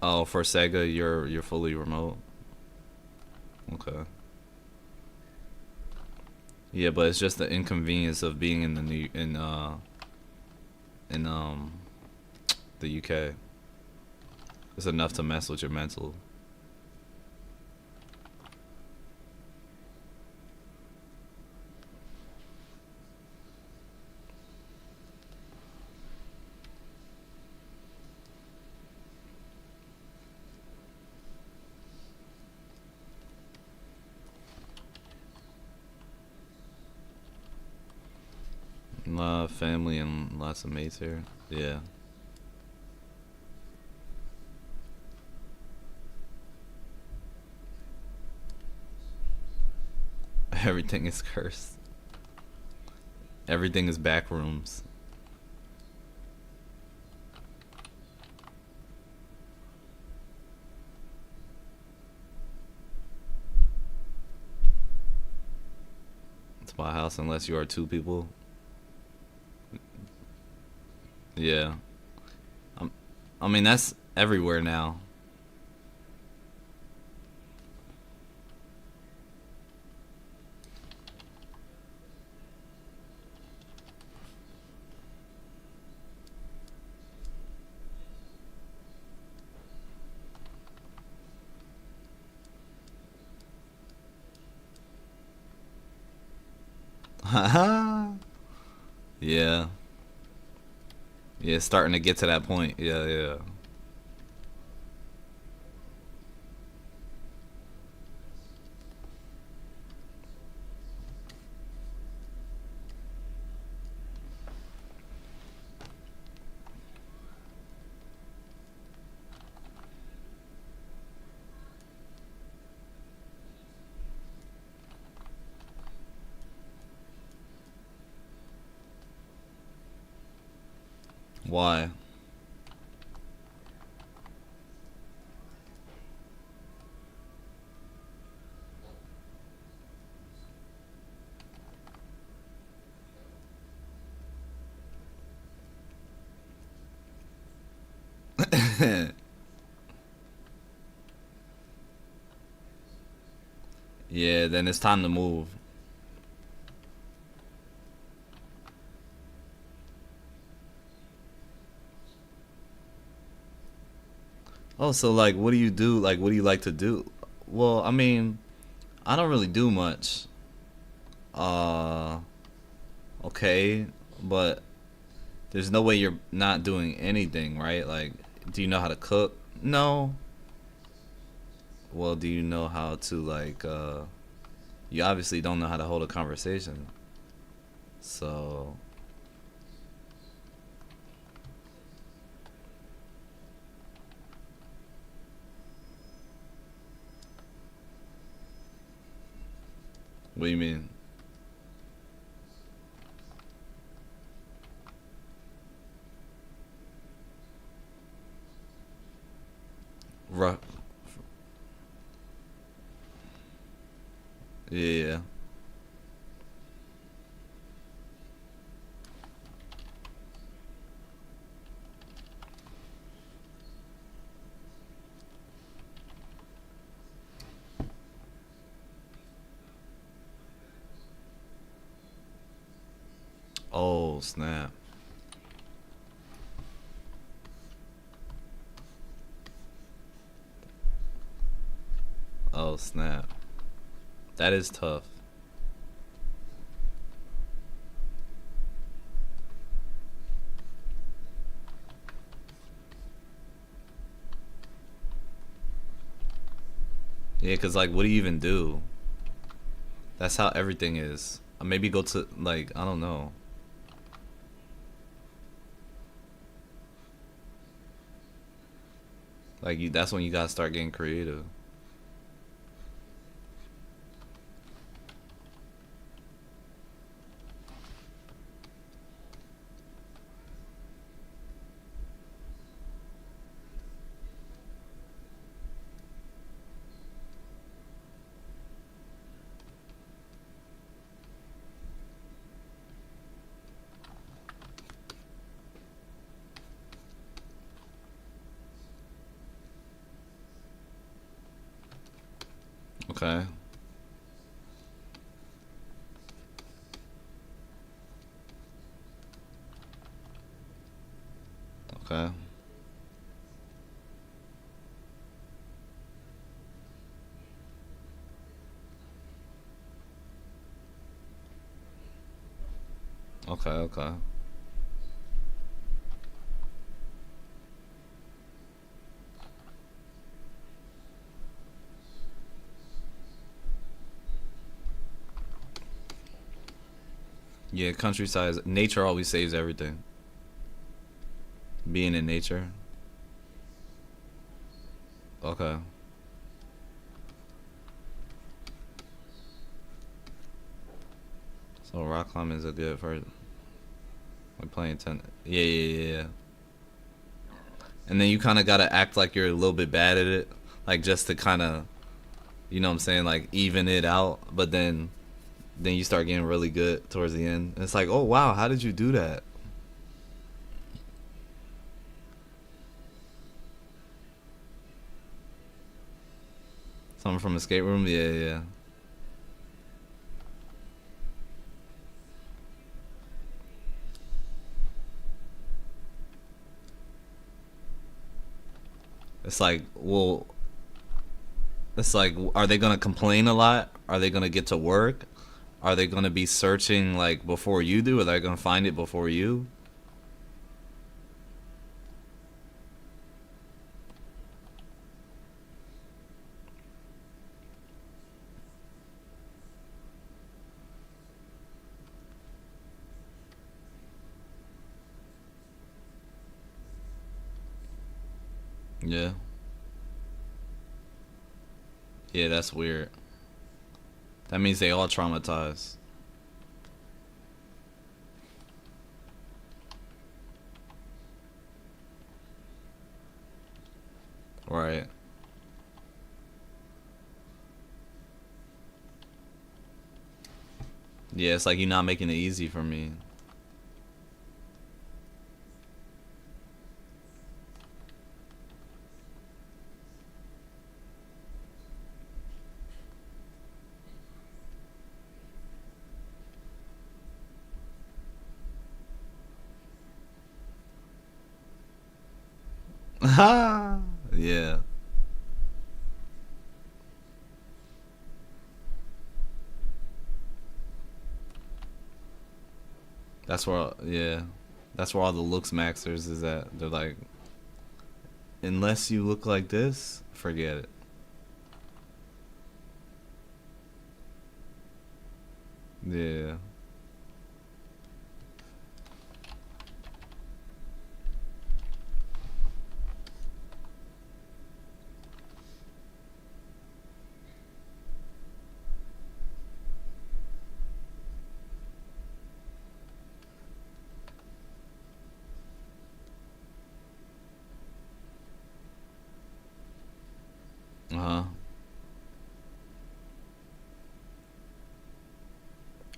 Oh, for Sega, you're fully remote. Okay. Yeah, but it's just the inconvenience of being in the new in the UK. It's enough to mess with your mental. Family and lots of mates here. Yeah. Everything is cursed. Everything is back rooms. It's my house unless you are two people. Yeah. Um, I mean, that's everywhere now. Yeah. Yeah, it's starting to get to that point. Yeah, yeah. Why? Yeah, then it's time to move. Oh, so like, what do you do? Like, what do you like to do? Well, I mean, I don't really do much. Uh, okay, but there's no way you're not doing anything, right? Like, do you know how to cook? No. Well, do you know how to like? You obviously don't know how to hold a conversation. So, what do you mean? Ru- Yeah. Oh snap. Oh snap. That is tough. Yeah, cause like, what do you even do? That's how everything is. Maybe go to like, I don't know. Like you, that's when you gotta start getting creative. Okay. Okay. Okay. Okay. Yeah, countryside. Nature always saves everything. Being in nature. Okay. So rock climbing is a good for like playing tennis. Yeah, yeah, yeah, yeah. And then you kind of gotta act like you're a little bit bad at it, like just to kind of, you know what I'm saying, like even it out. But then you start getting really good towards the end. And it's like, oh wow, how did you do that? Someone from Escape Room? Yeah, yeah. It's like, well, it's like, are they gonna complain a lot? Are they gonna get to work? Are they gonna be searching like before you do? Are they gonna find it before you? Yeah. Yeah, that's weird. That means they all traumatized. Right. Yeah, it's like you're not making it easy for me. Yeah. That's where, yeah. That's where all the looks maxers is at. They're like, unless you look like this, forget it. Yeah. Uh huh.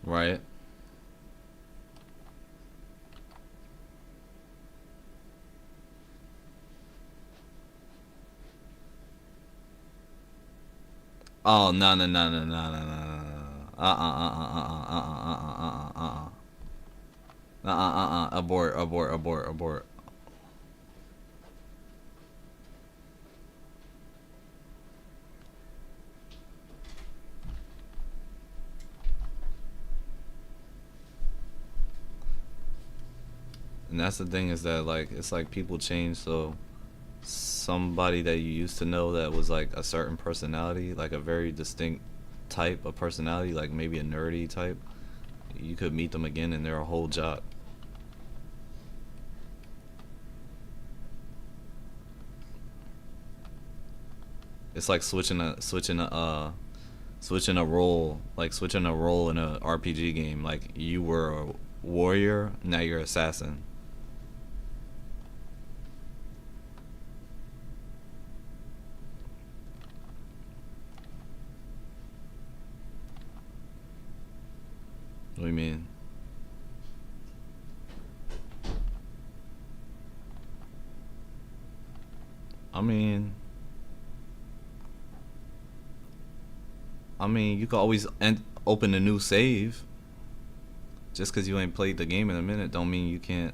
Right. Oh, no, no, no, no, no, no, no. Abort, abort, abort, abort. And that's the thing is that like it's like people change, so somebody that you used to know that was like a certain personality, like a very distinct type of personality, like maybe a nerdy type, you could meet them again and they're a whole jock. It's like switching a role, like switching a role in a RPG game. Like you were a warrior, now you're assassin. What do you mean? I mean, you could always open a new save. Just because you ain't played the game in a minute, don't mean you can't.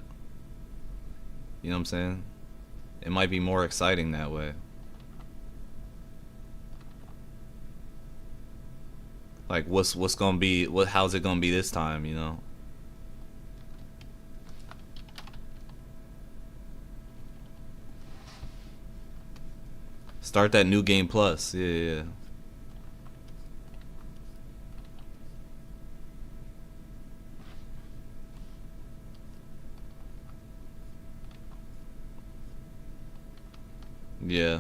You know what I'm saying? It might be more exciting that way. Like, what's gonna be? How's it gonna be this time? You know? Start that new game plus. Yeah, yeah. Yeah.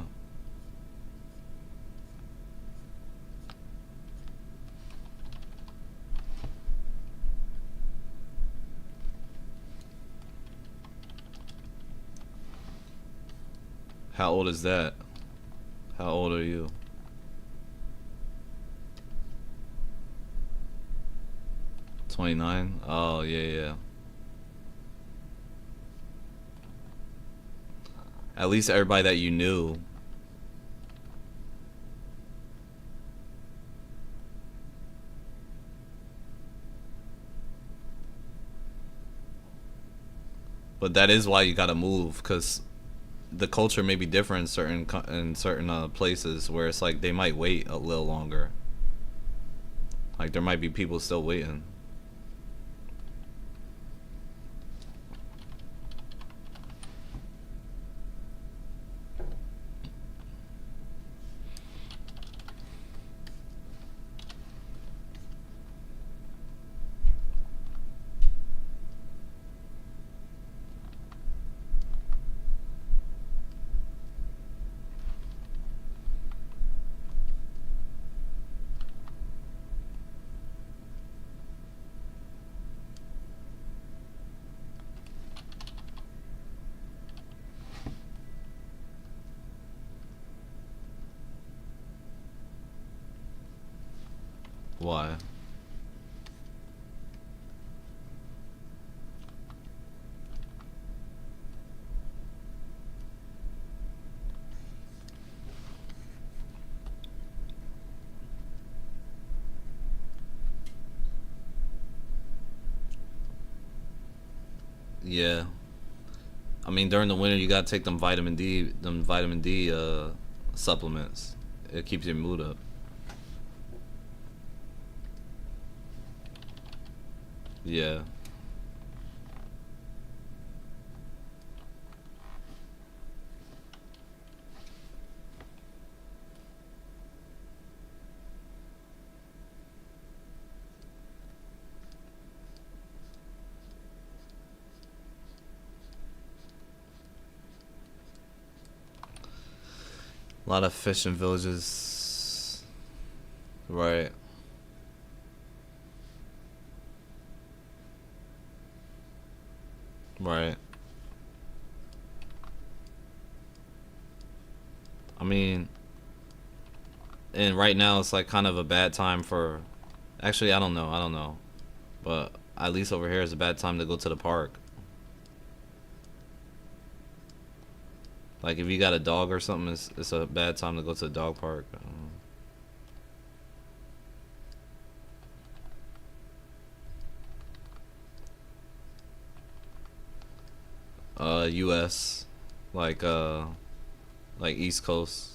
How old is that? How old are you? 29? Oh, yeah, yeah. At least everybody that you knew. But that is why you gotta move, cause the culture may be different in certain places where it's like they might wait a little longer. Like there might be people still waiting. Why? Yeah. I mean, during the winter, you gotta take them vitamin D supplements. It keeps your mood up. Yeah. A lot of fishing villages. Right. Right. I mean, and right now it's like kind of a bad time for. Actually, I don't know. I don't know. But at least over here is a bad time to go to the park. Like if you got a dog or something, it's a bad time to go to the dog park. U.S. like East Coast.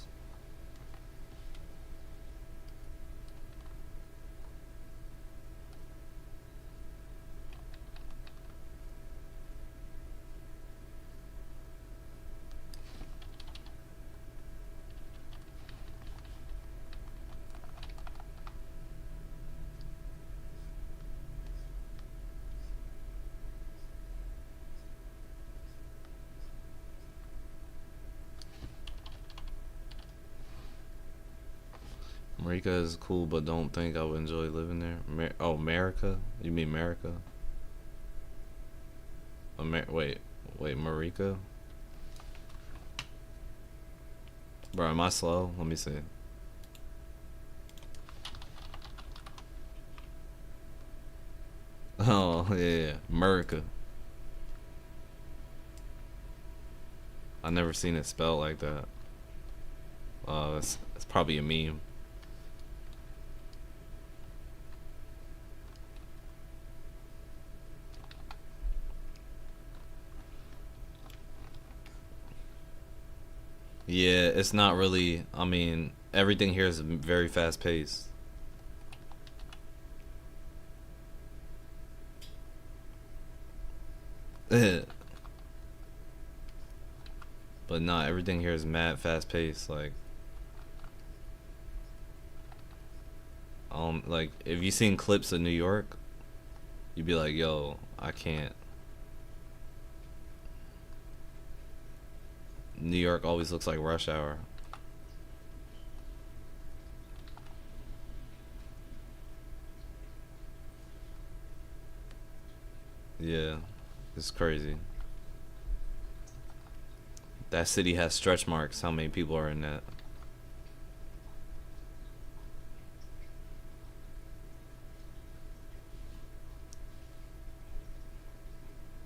America is cool, but don't think I would enjoy living there. Oh, America? You mean America? Wait, Marika? Bro, am I slow? Let me see. Oh, yeah. America. I never seen it spelled like that. It's probably a meme. Yeah, it's not really. I mean, everything here is very fast paced. But not everything here is mad fast paced. Like if you seen clips of New York, you'd be like, yo, I can't. New York always looks like rush hour. Yeah, it's crazy. That city has stretch marks. How many people are in that?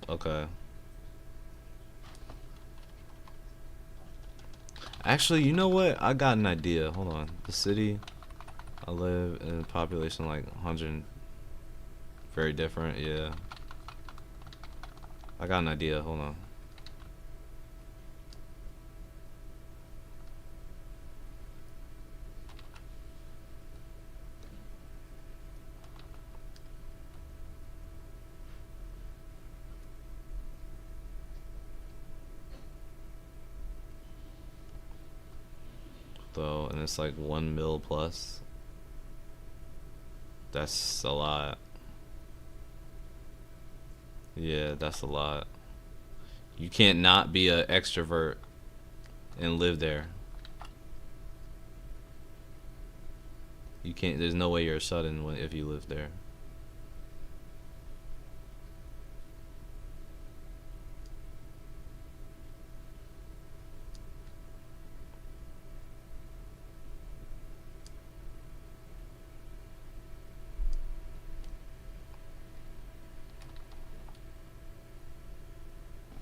Okay. Actually, you know what? I got an idea. Hold on. The city I live in, population like 100. Very different, yeah. I got an idea. Hold on. Though, and it's like 1 mil plus. That's a lot. Yeah, that's a lot. You can't not be an extrovert and live there. You can't. There's no way you're a shut-in if you live there.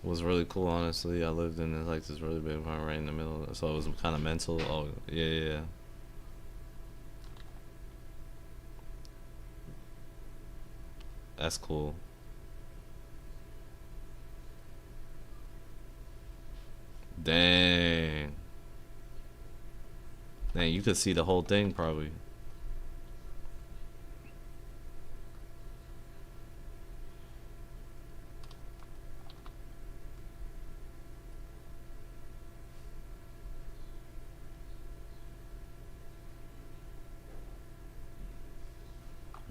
It was really cool, honestly. I lived in like this really big apartment right in the middle, so it was kind of mental. Oh yeah, yeah, yeah. That's cool. Dang. Dang, you could see the whole thing probably.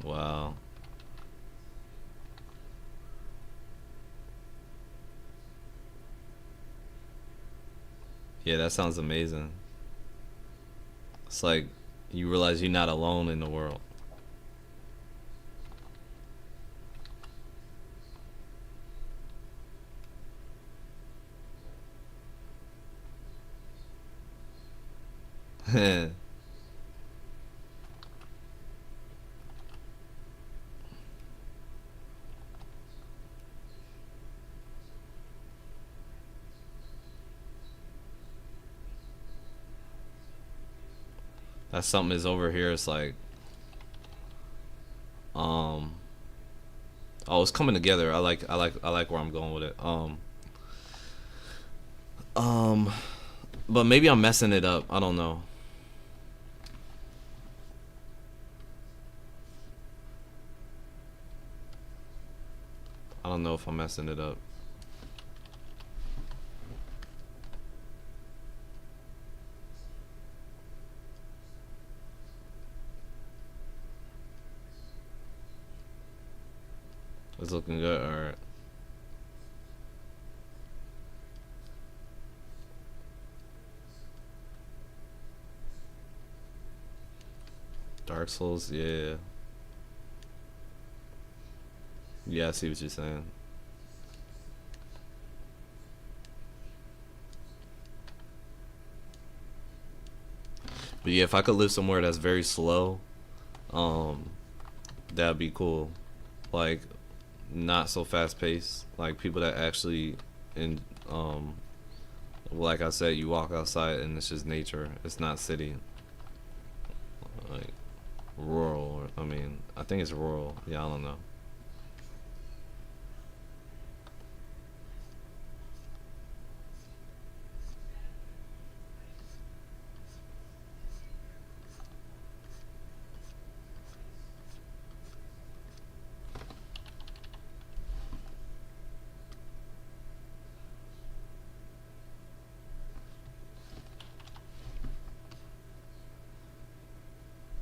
Wow. Yeah, that sounds amazing. It's like you realize you're not alone in the world. That's something is over here. It's like, um, oh, it's coming together. I like where I'm going with it. Um, but maybe I'm messing it up. I don't know. I don't know if I'm messing it up. It's looking good. All right. Dark Souls, yeah. Yeah, I see what you're saying. But yeah, if I could live somewhere that's very slow, um, that'd be cool. Like, not so fast paced. Like people that actually, in like I said, you walk outside and it's just nature. It's not city. Like rural. I mean, I think it's rural. Yeah, I don't know.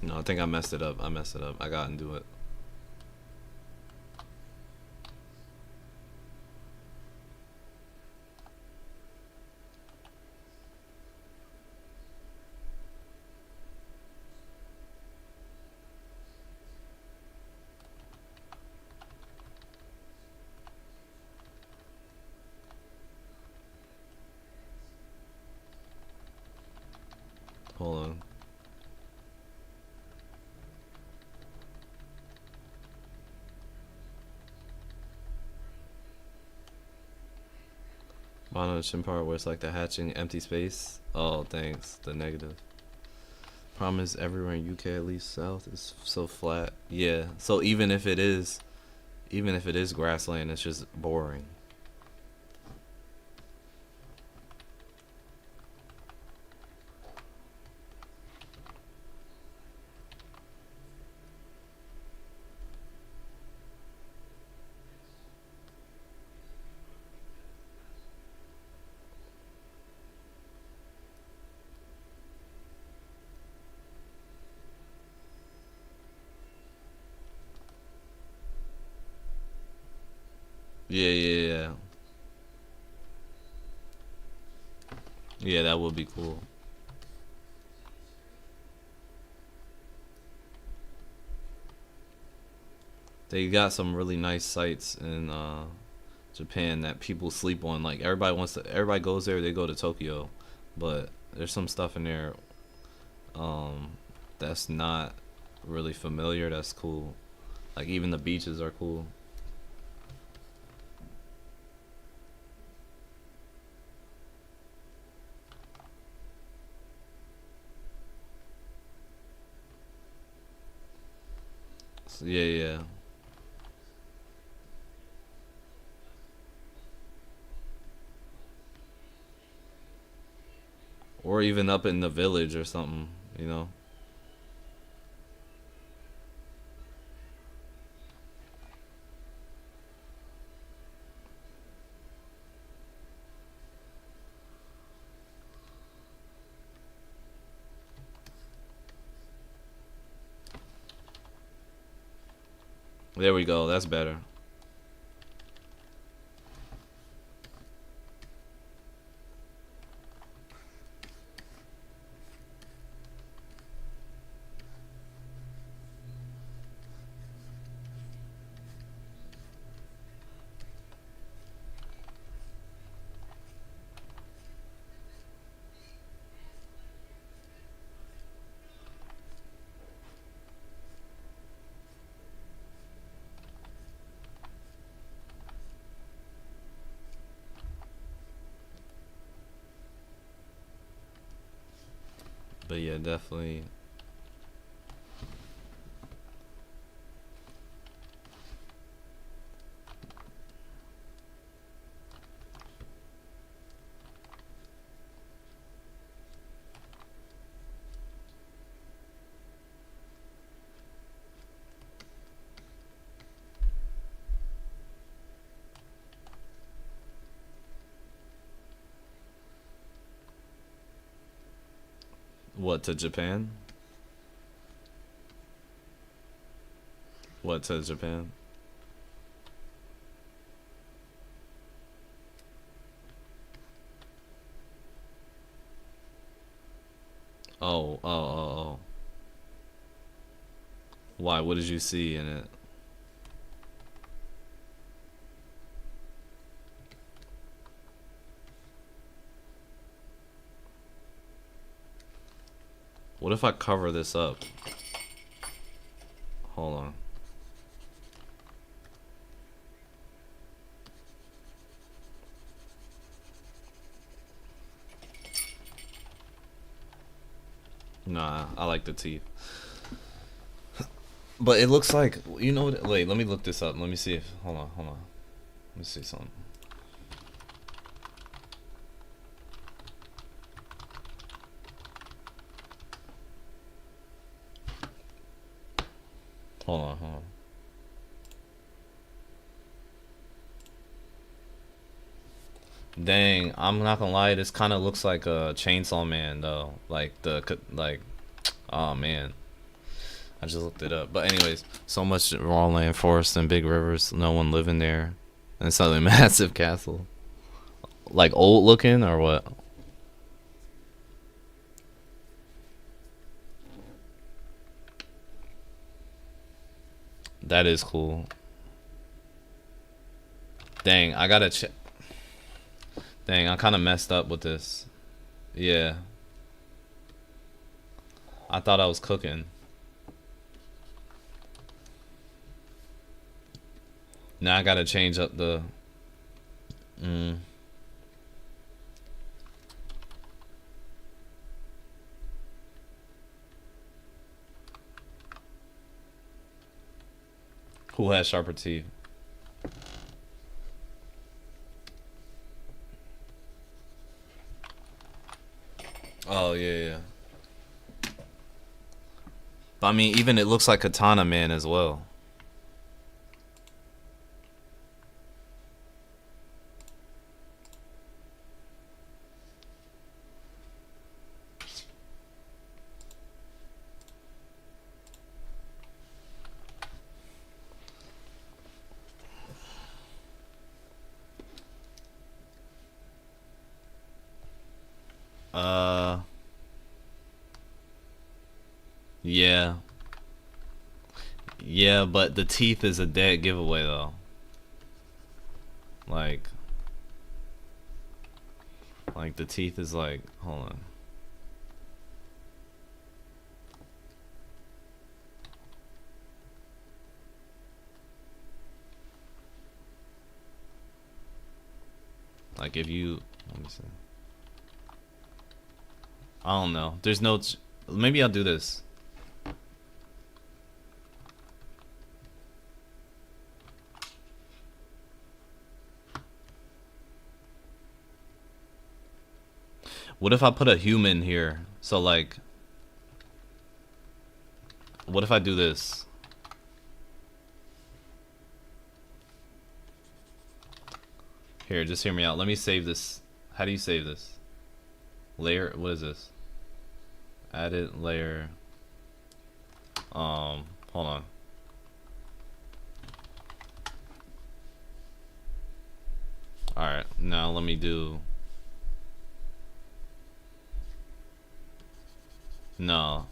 No, I think I messed it up. I messed it up. I got into it. Hold on. Mono the chin part where it's like the hatching empty space. Oh, thanks. The negative. Problem is everywhere in UK, at least south, is so flat. Yeah. So even if it is grassland, it's just boring. Yeah, that would be cool. They got some really nice sites in Japan that people sleep on. Like everybody goes there. They go to Tokyo, but there's some stuff in there um, that's not really familiar. That's cool. Like even the beaches are cool. So, yeah, yeah. Or even up in the village or something. You know. There we go. That's better. But yeah, definitely. What to Japan? What to Japan? Oh, oh, oh, oh. Why? What did you see in it? What if I cover this up? Hold on. Nah, I like the teeth. But it looks like, you know what? Wait, let me look this up. Let me see if. Hold on, hold on. Let me see something. Hold on, hold on. Dang, I'm not gonna lie. This kind of looks like a Chainsaw Man though. Like, oh man, I just looked it up. But anyways, so much raw land, forest, and big rivers. No one living there, and it's a massive castle. Like old looking or what? That is cool. Dang, I gotta check. Dang, I kind of messed up with this. Yeah, I thought I was cooking. Now I gotta change up the. Mm, who has sharper teeth? Oh yeah, yeah. But I mean, even it looks like Katana Man as well. Yeah. Yeah, but the teeth is a dead giveaway though. Like the teeth is like, hold on. Like if you, let me see. I don't know. There's no. Maybe I'll do this. What if I put a human here? So like, what if I do this? Here, just hear me out. Let me save this. How do you save this? Layer. What is this? Edit layer. Hold on. All right. Now let me do. No.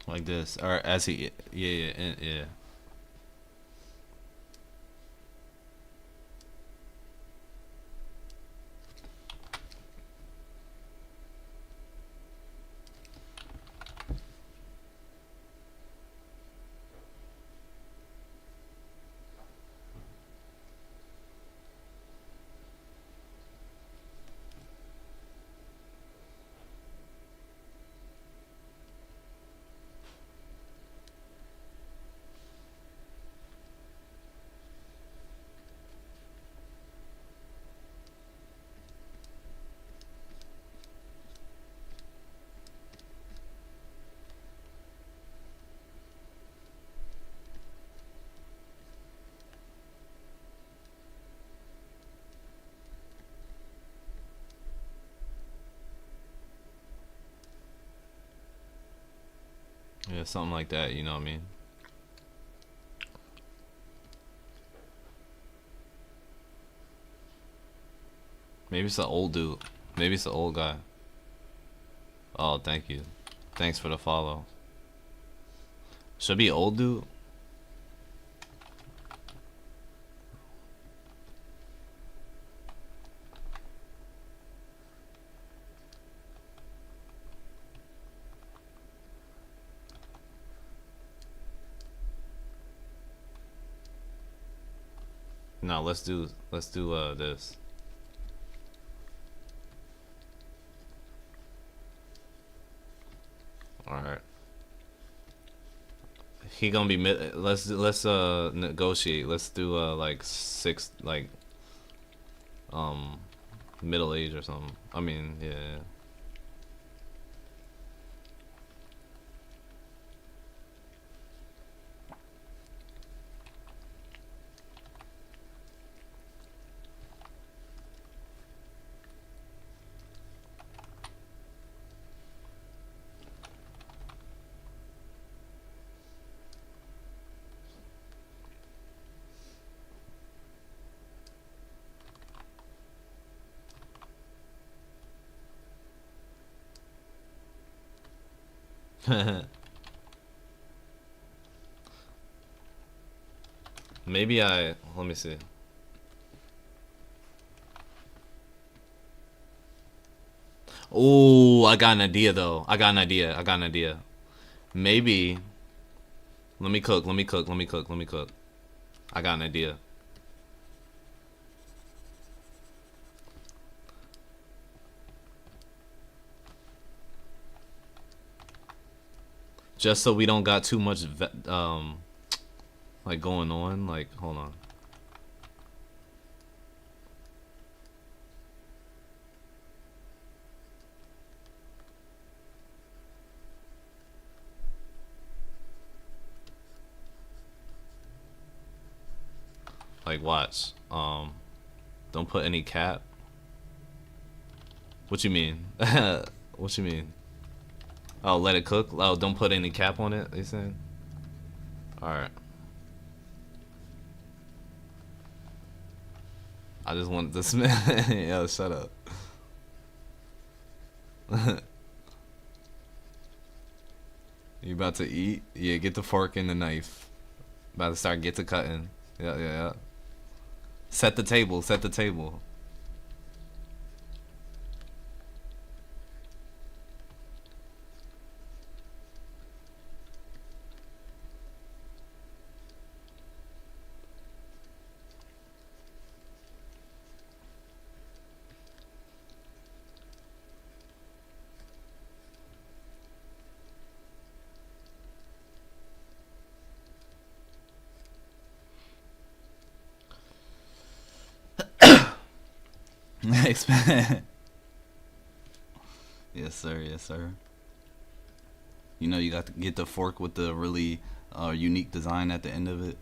Like this, or as he, yeah. Yeah, something like that. You know what I mean? Maybe it's an old dude. Maybe it's an old guy. Oh, thank you. Thanks for the follow. Should be old dude. No, let's do this. All right. He gonna be mid. Let's negotiate. Let's do like six, like um middle age or something. I mean, yeah. Maybe I. Let me see. Oh, I got an idea though. I got an idea. I got an idea. Maybe. Let me cook. Let me cook. Let me cook. Let me cook. I got an idea. Just so we don't got too much like going on. Like, hold on. Like, watch. Don't put any cap. What you mean? What you mean? Oh, let it cook. Oh, don't put any cap on it. You saying? All right. I just want this man. Yo, shut up. You about to eat? Yeah, get the fork and the knife. About to start get to cutting. Yeah, yeah, yeah. Set the table. Set the table. Expand. Yes, sir. Yes, sir. You know, you got to get the fork with the really unique design at the end of it.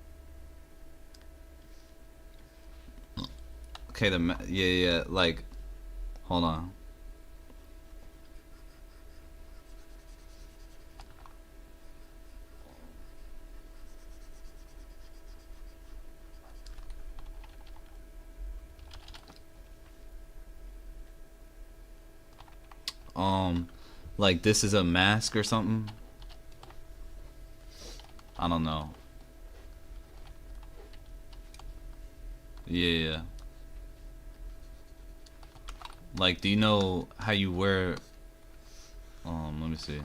Okay, yeah, yeah. Like, hold on. Like this is a mask or something. I don't know. Yeah, yeah. Like, do you know how you wear? Let me see.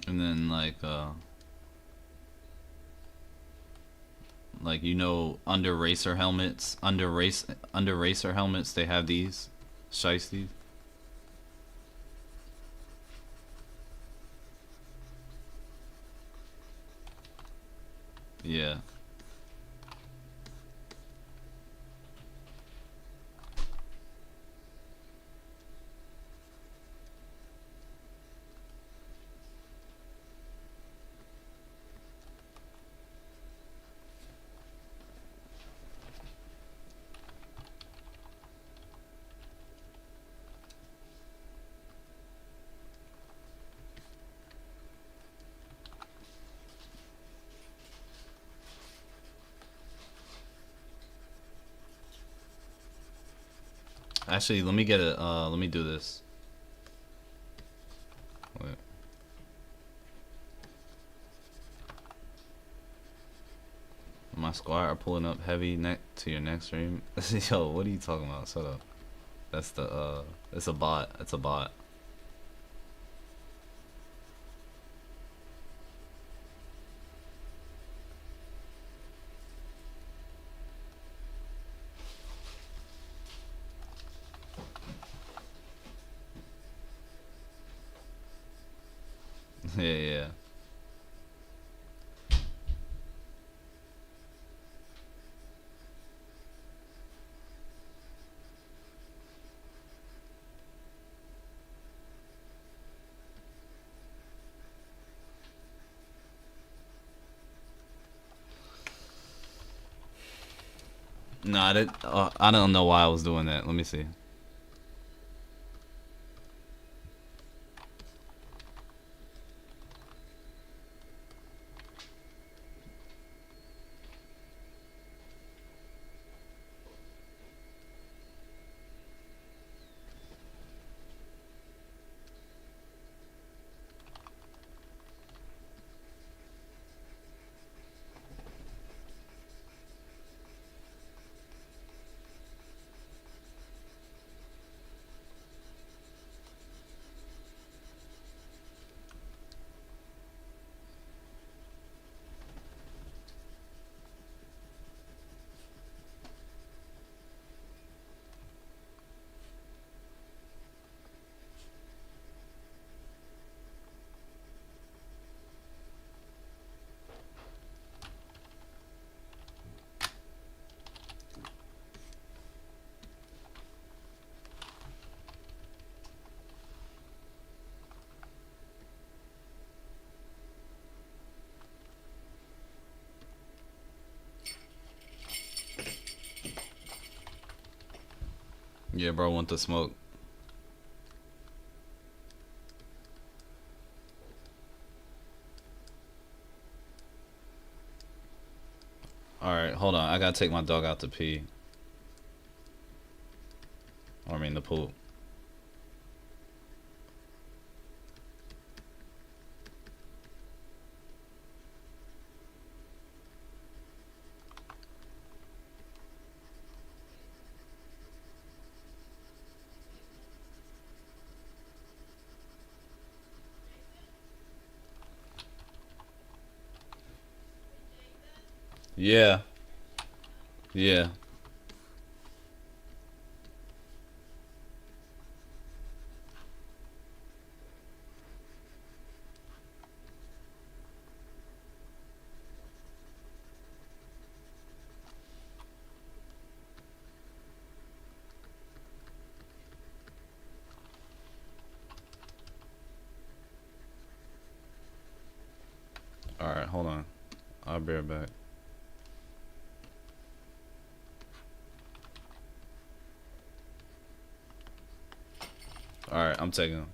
And then like you know, under racer helmets, they have these shiesties. Yeah. Actually, let me get it. Let me do this. Wait. My squad are pulling up heavy to your next stream. Yo, what are you talking about? Shut up. That's the it's a bot. It's a bot. Yeah, yeah. No, I don't know why I was doing that. Let me see. Yeah, bro, want to smoke. All right, hold on. I gotta take my dog out to pee. Or I mean, the pool. Yeah, yeah. All right, hold on. I'll be right back. All right, I'm taking him.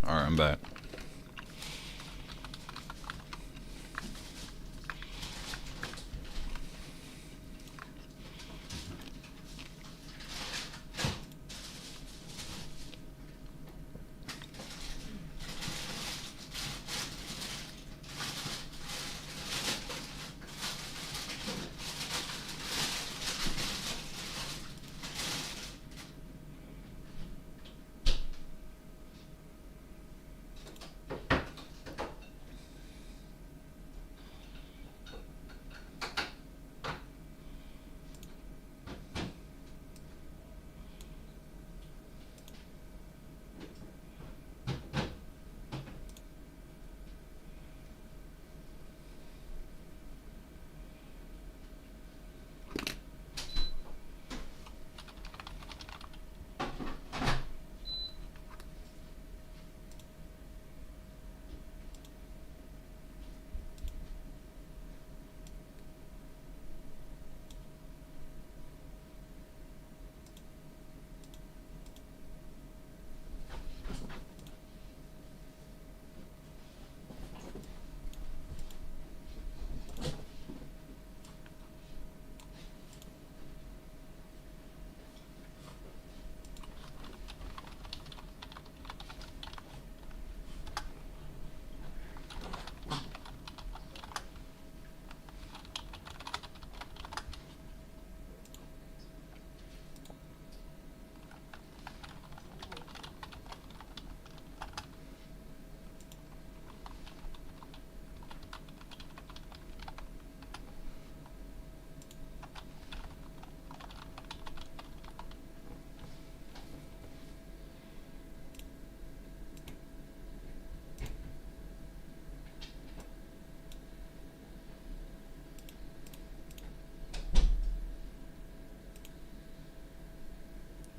Alright, I'm back.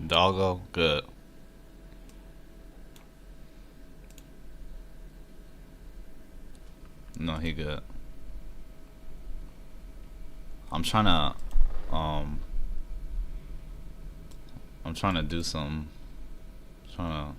Doggo, good. No, he good. I'm trying to, I'm trying to do something. Trying to.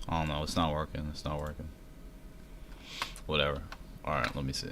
I don't know. It's not working. It's not working. Whatever. All right. Let me see.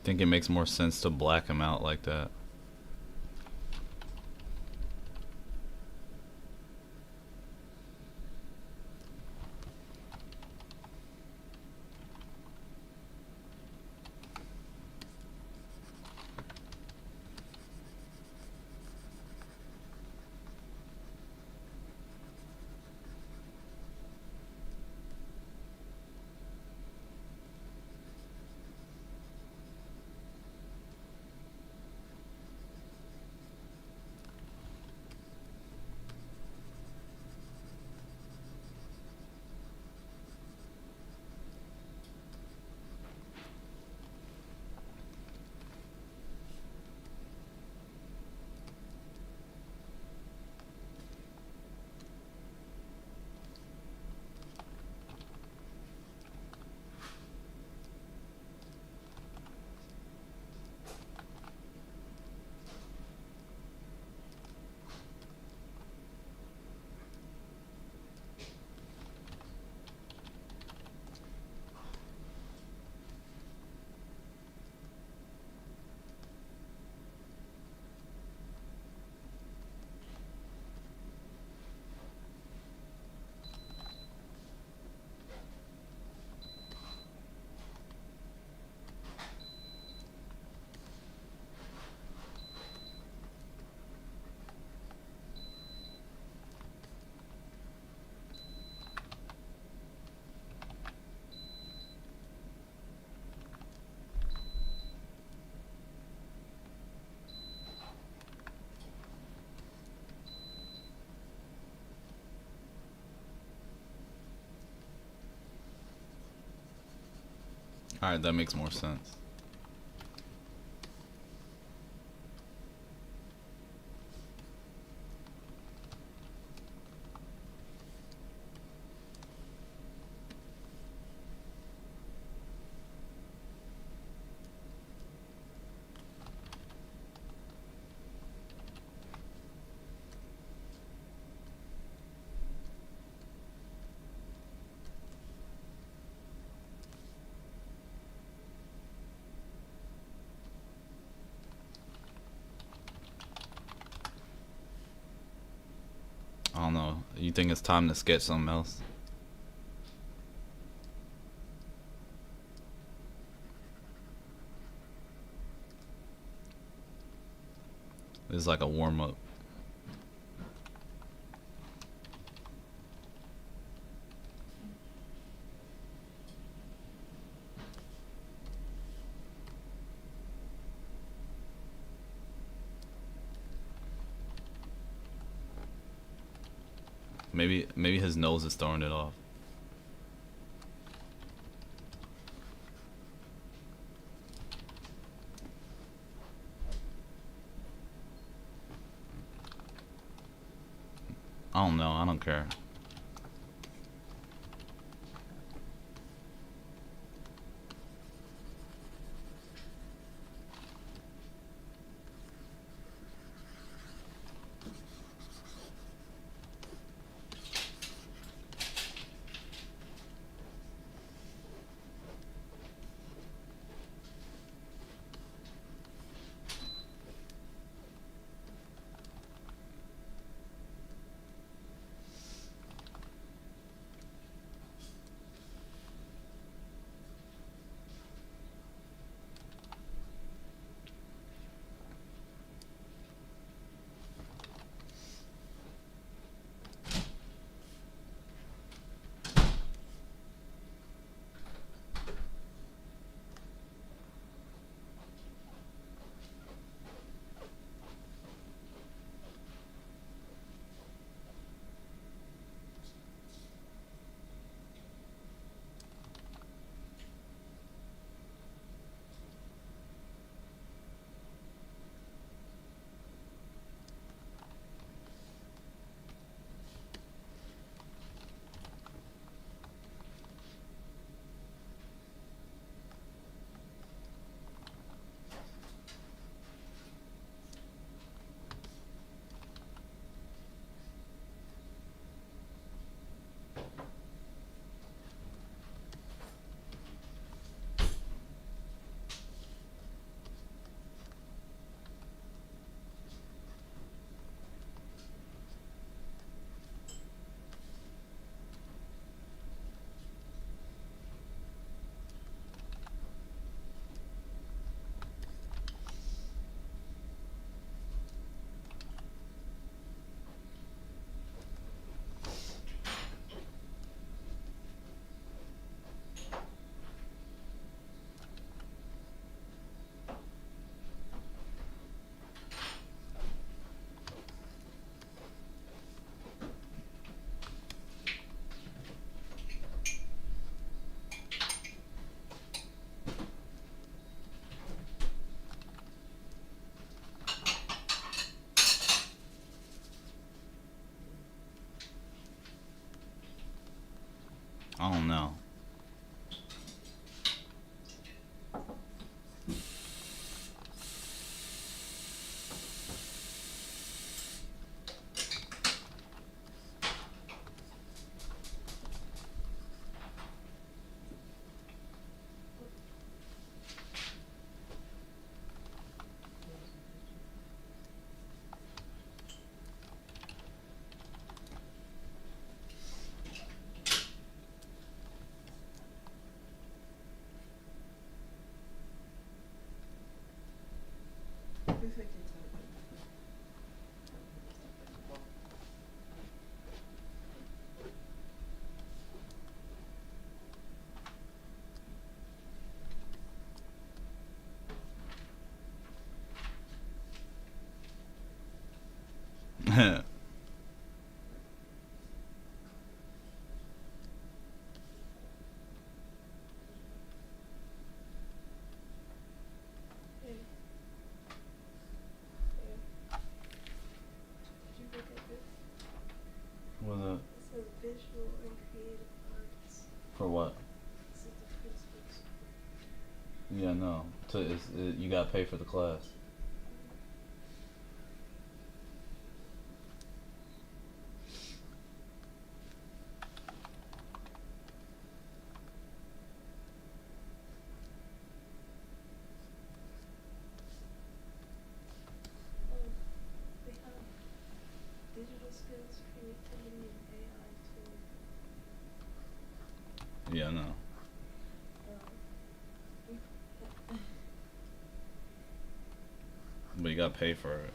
Think it makes more sense to black him out like that. All right, that makes more sense. I don't know. You think it's time to sketch something else? It's like a warm up. Maybe his nose is throwing it off. I don't know. I don't care. I don't know. Yeah, no. You gotta pay for the class. Oh, they have digital skills, creativity, and AI too. Yeah, no. We, But you gotta pay for it.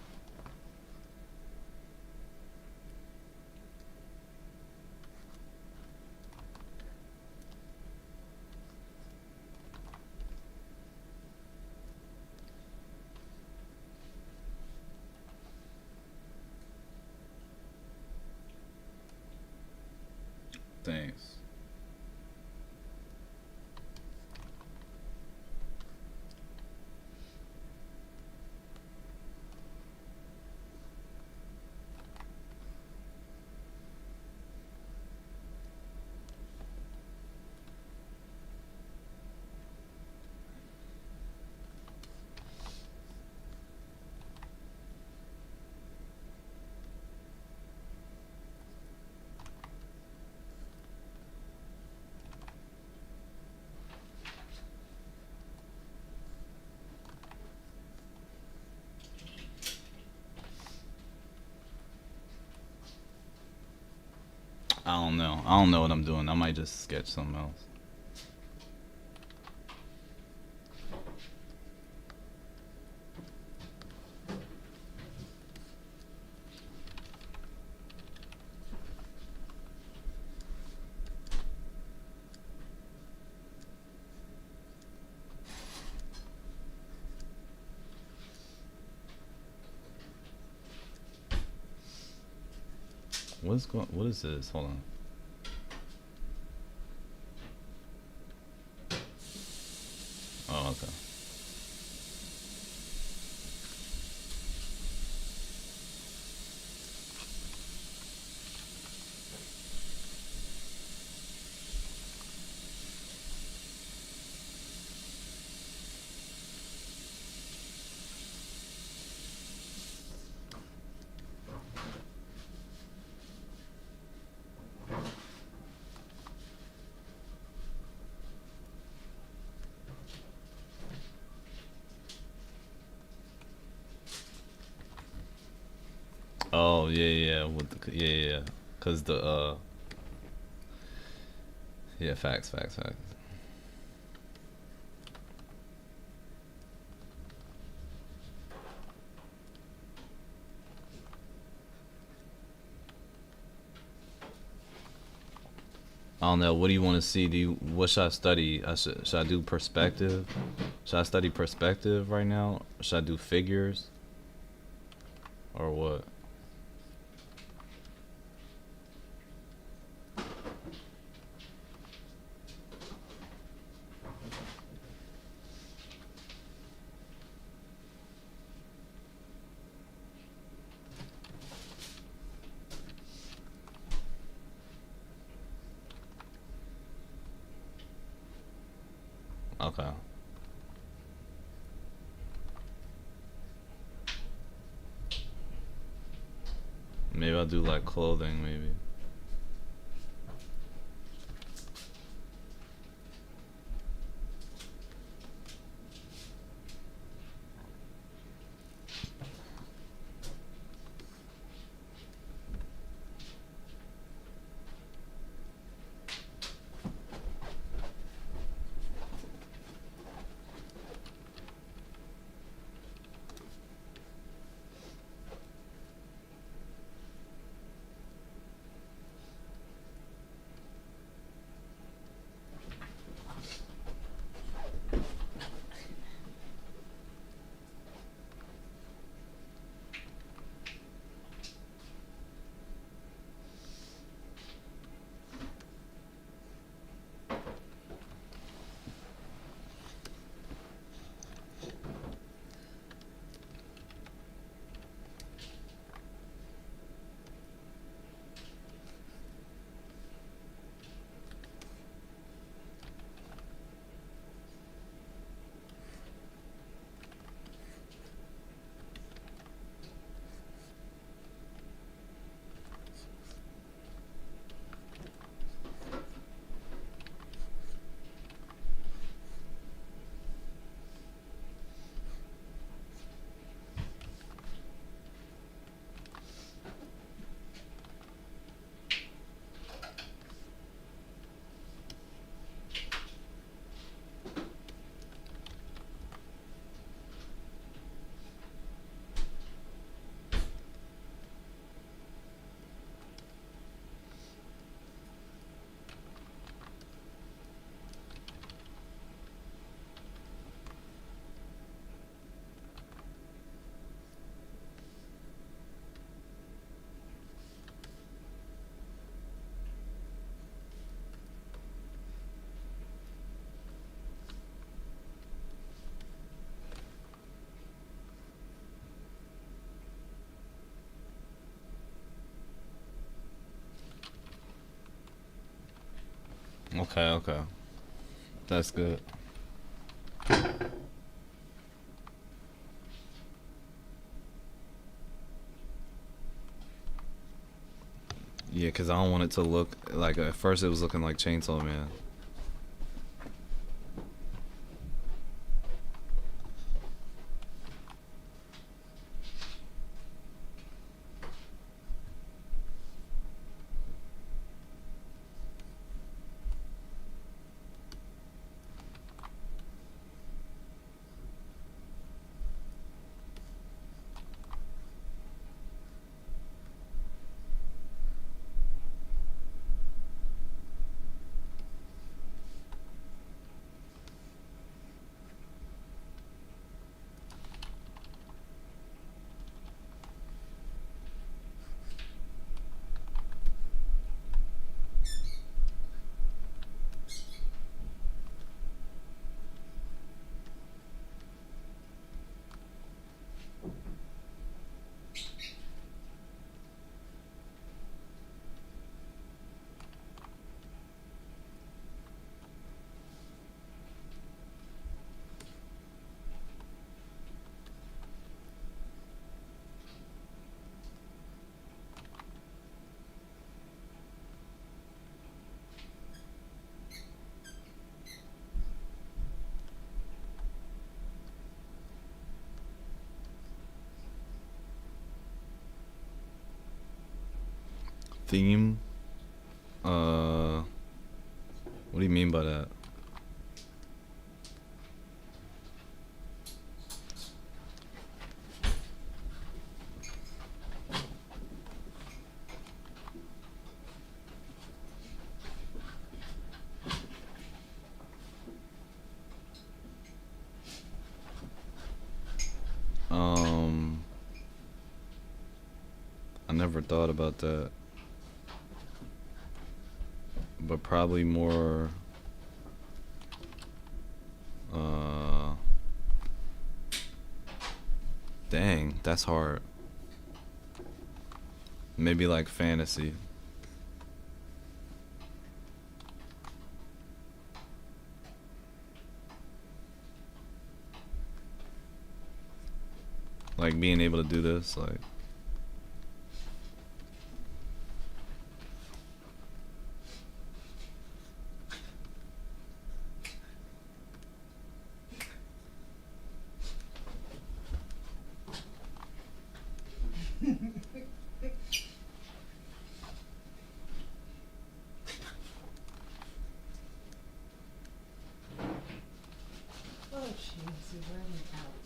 Thanks. I don't know. I don't know what I'm doing. I might just sketch something else. What is this? Hold on. Oh, okay. Oh, yeah, yeah, yeah, yeah. Cause the yeah, facts. I don't know. What do you want to see? What should I study? Should I do perspective? Should I study perspective right now? Should I do figures or what? Okay. Maybe I'll do like clothing, maybe. Okay, okay. That's good. Yeah, cause I don't want it to look like at first it was looking like Chainsaw Man. Theme? What do you mean by that? Um, I never thought about that, but probably more. Uh, Dang, that's hard. Maybe like fantasy. Like being able to do this, like. Oh, jeez, he wears me out.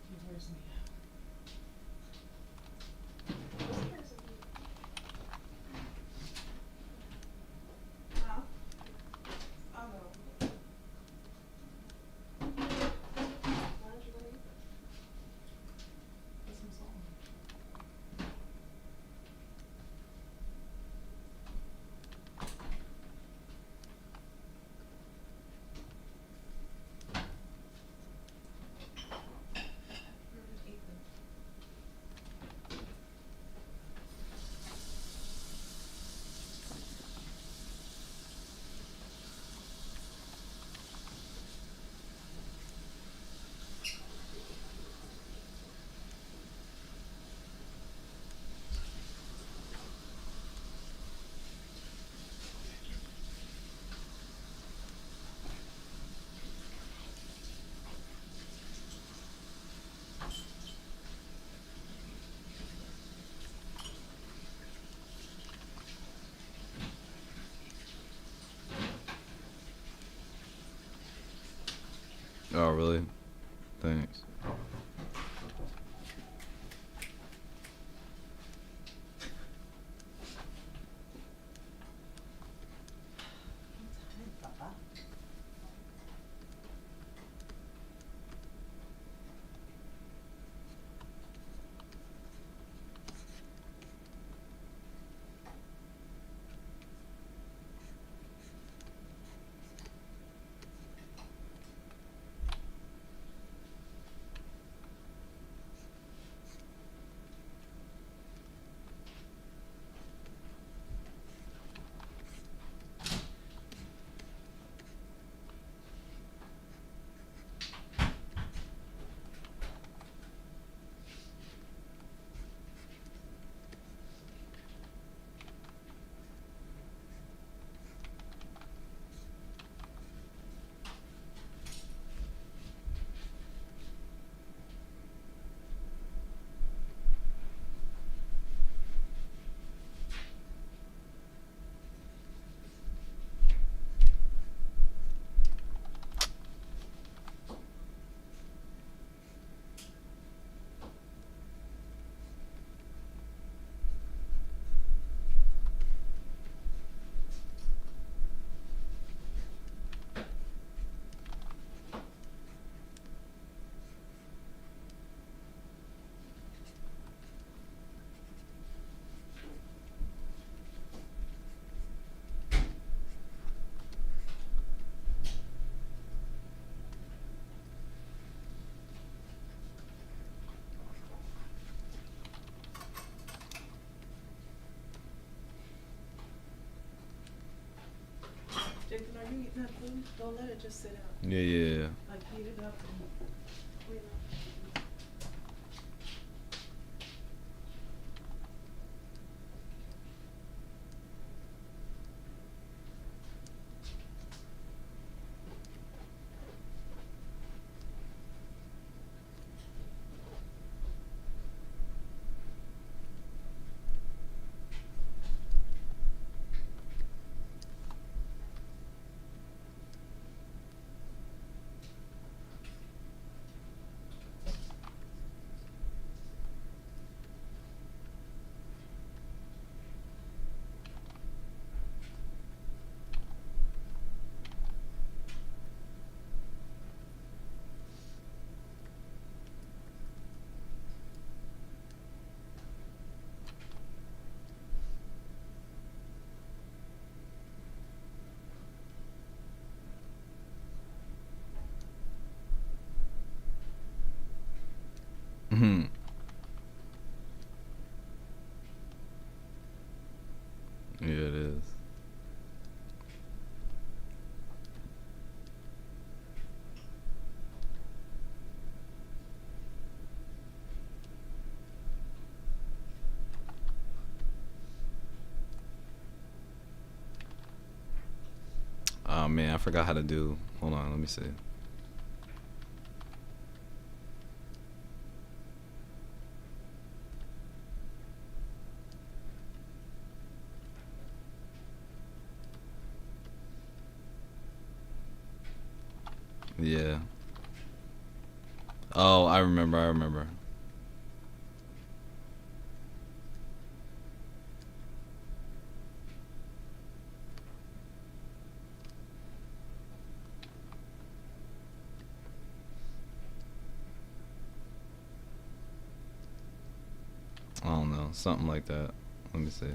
He wears me out. Huh? Oh no. Why don't you leave? Put some salt on it. Where's Ethan? Oh, really? Thanks. I'm tired, Papa. It's not food. Don't let it just sit out. Yeah, yeah. Like heat it up and wait on. Mhm. Yeah, it is. Oh man, I forgot how to do. Hold on, let me see. Yeah. Oh, I remember. I remember. I don't know, something like that. Let me see.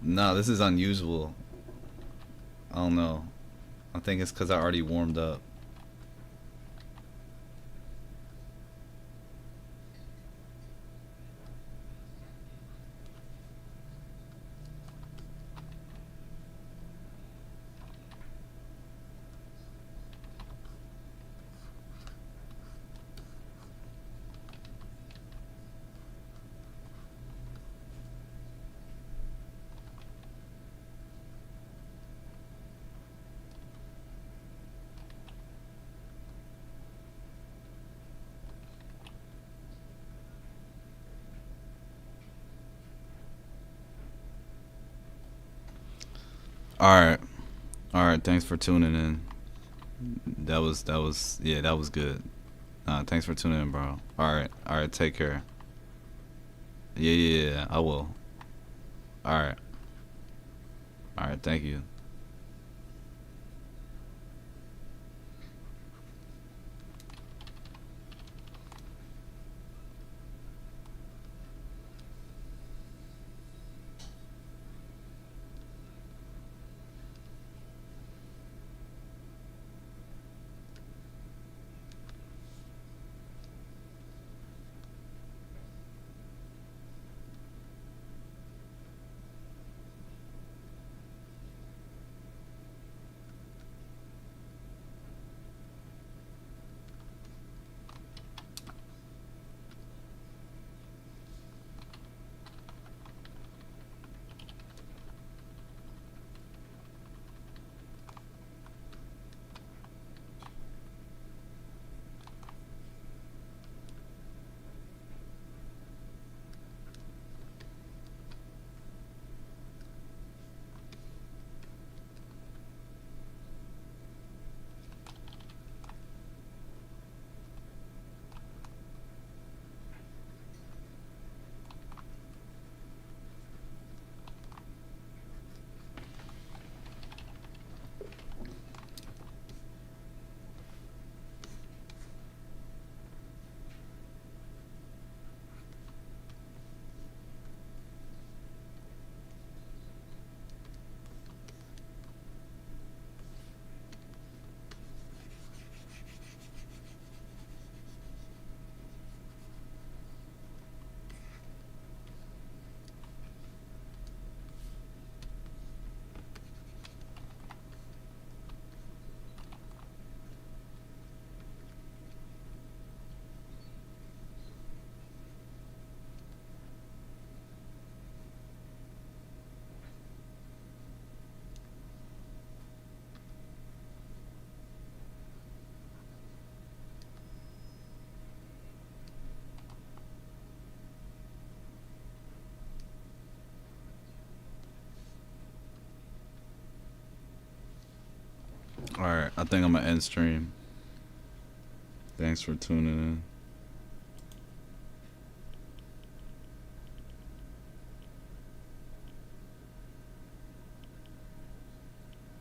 No, this is unusual. I don't know. I think it's because I already warmed up. All right. All right. Thanks for tuning in. Yeah, that was good. Thanks for tuning in, bro. All right. All right. Take care. Yeah, yeah, yeah. I will. All right. All right. Thank you. All right, I think I'm gonna end stream. Thanks for tuning in.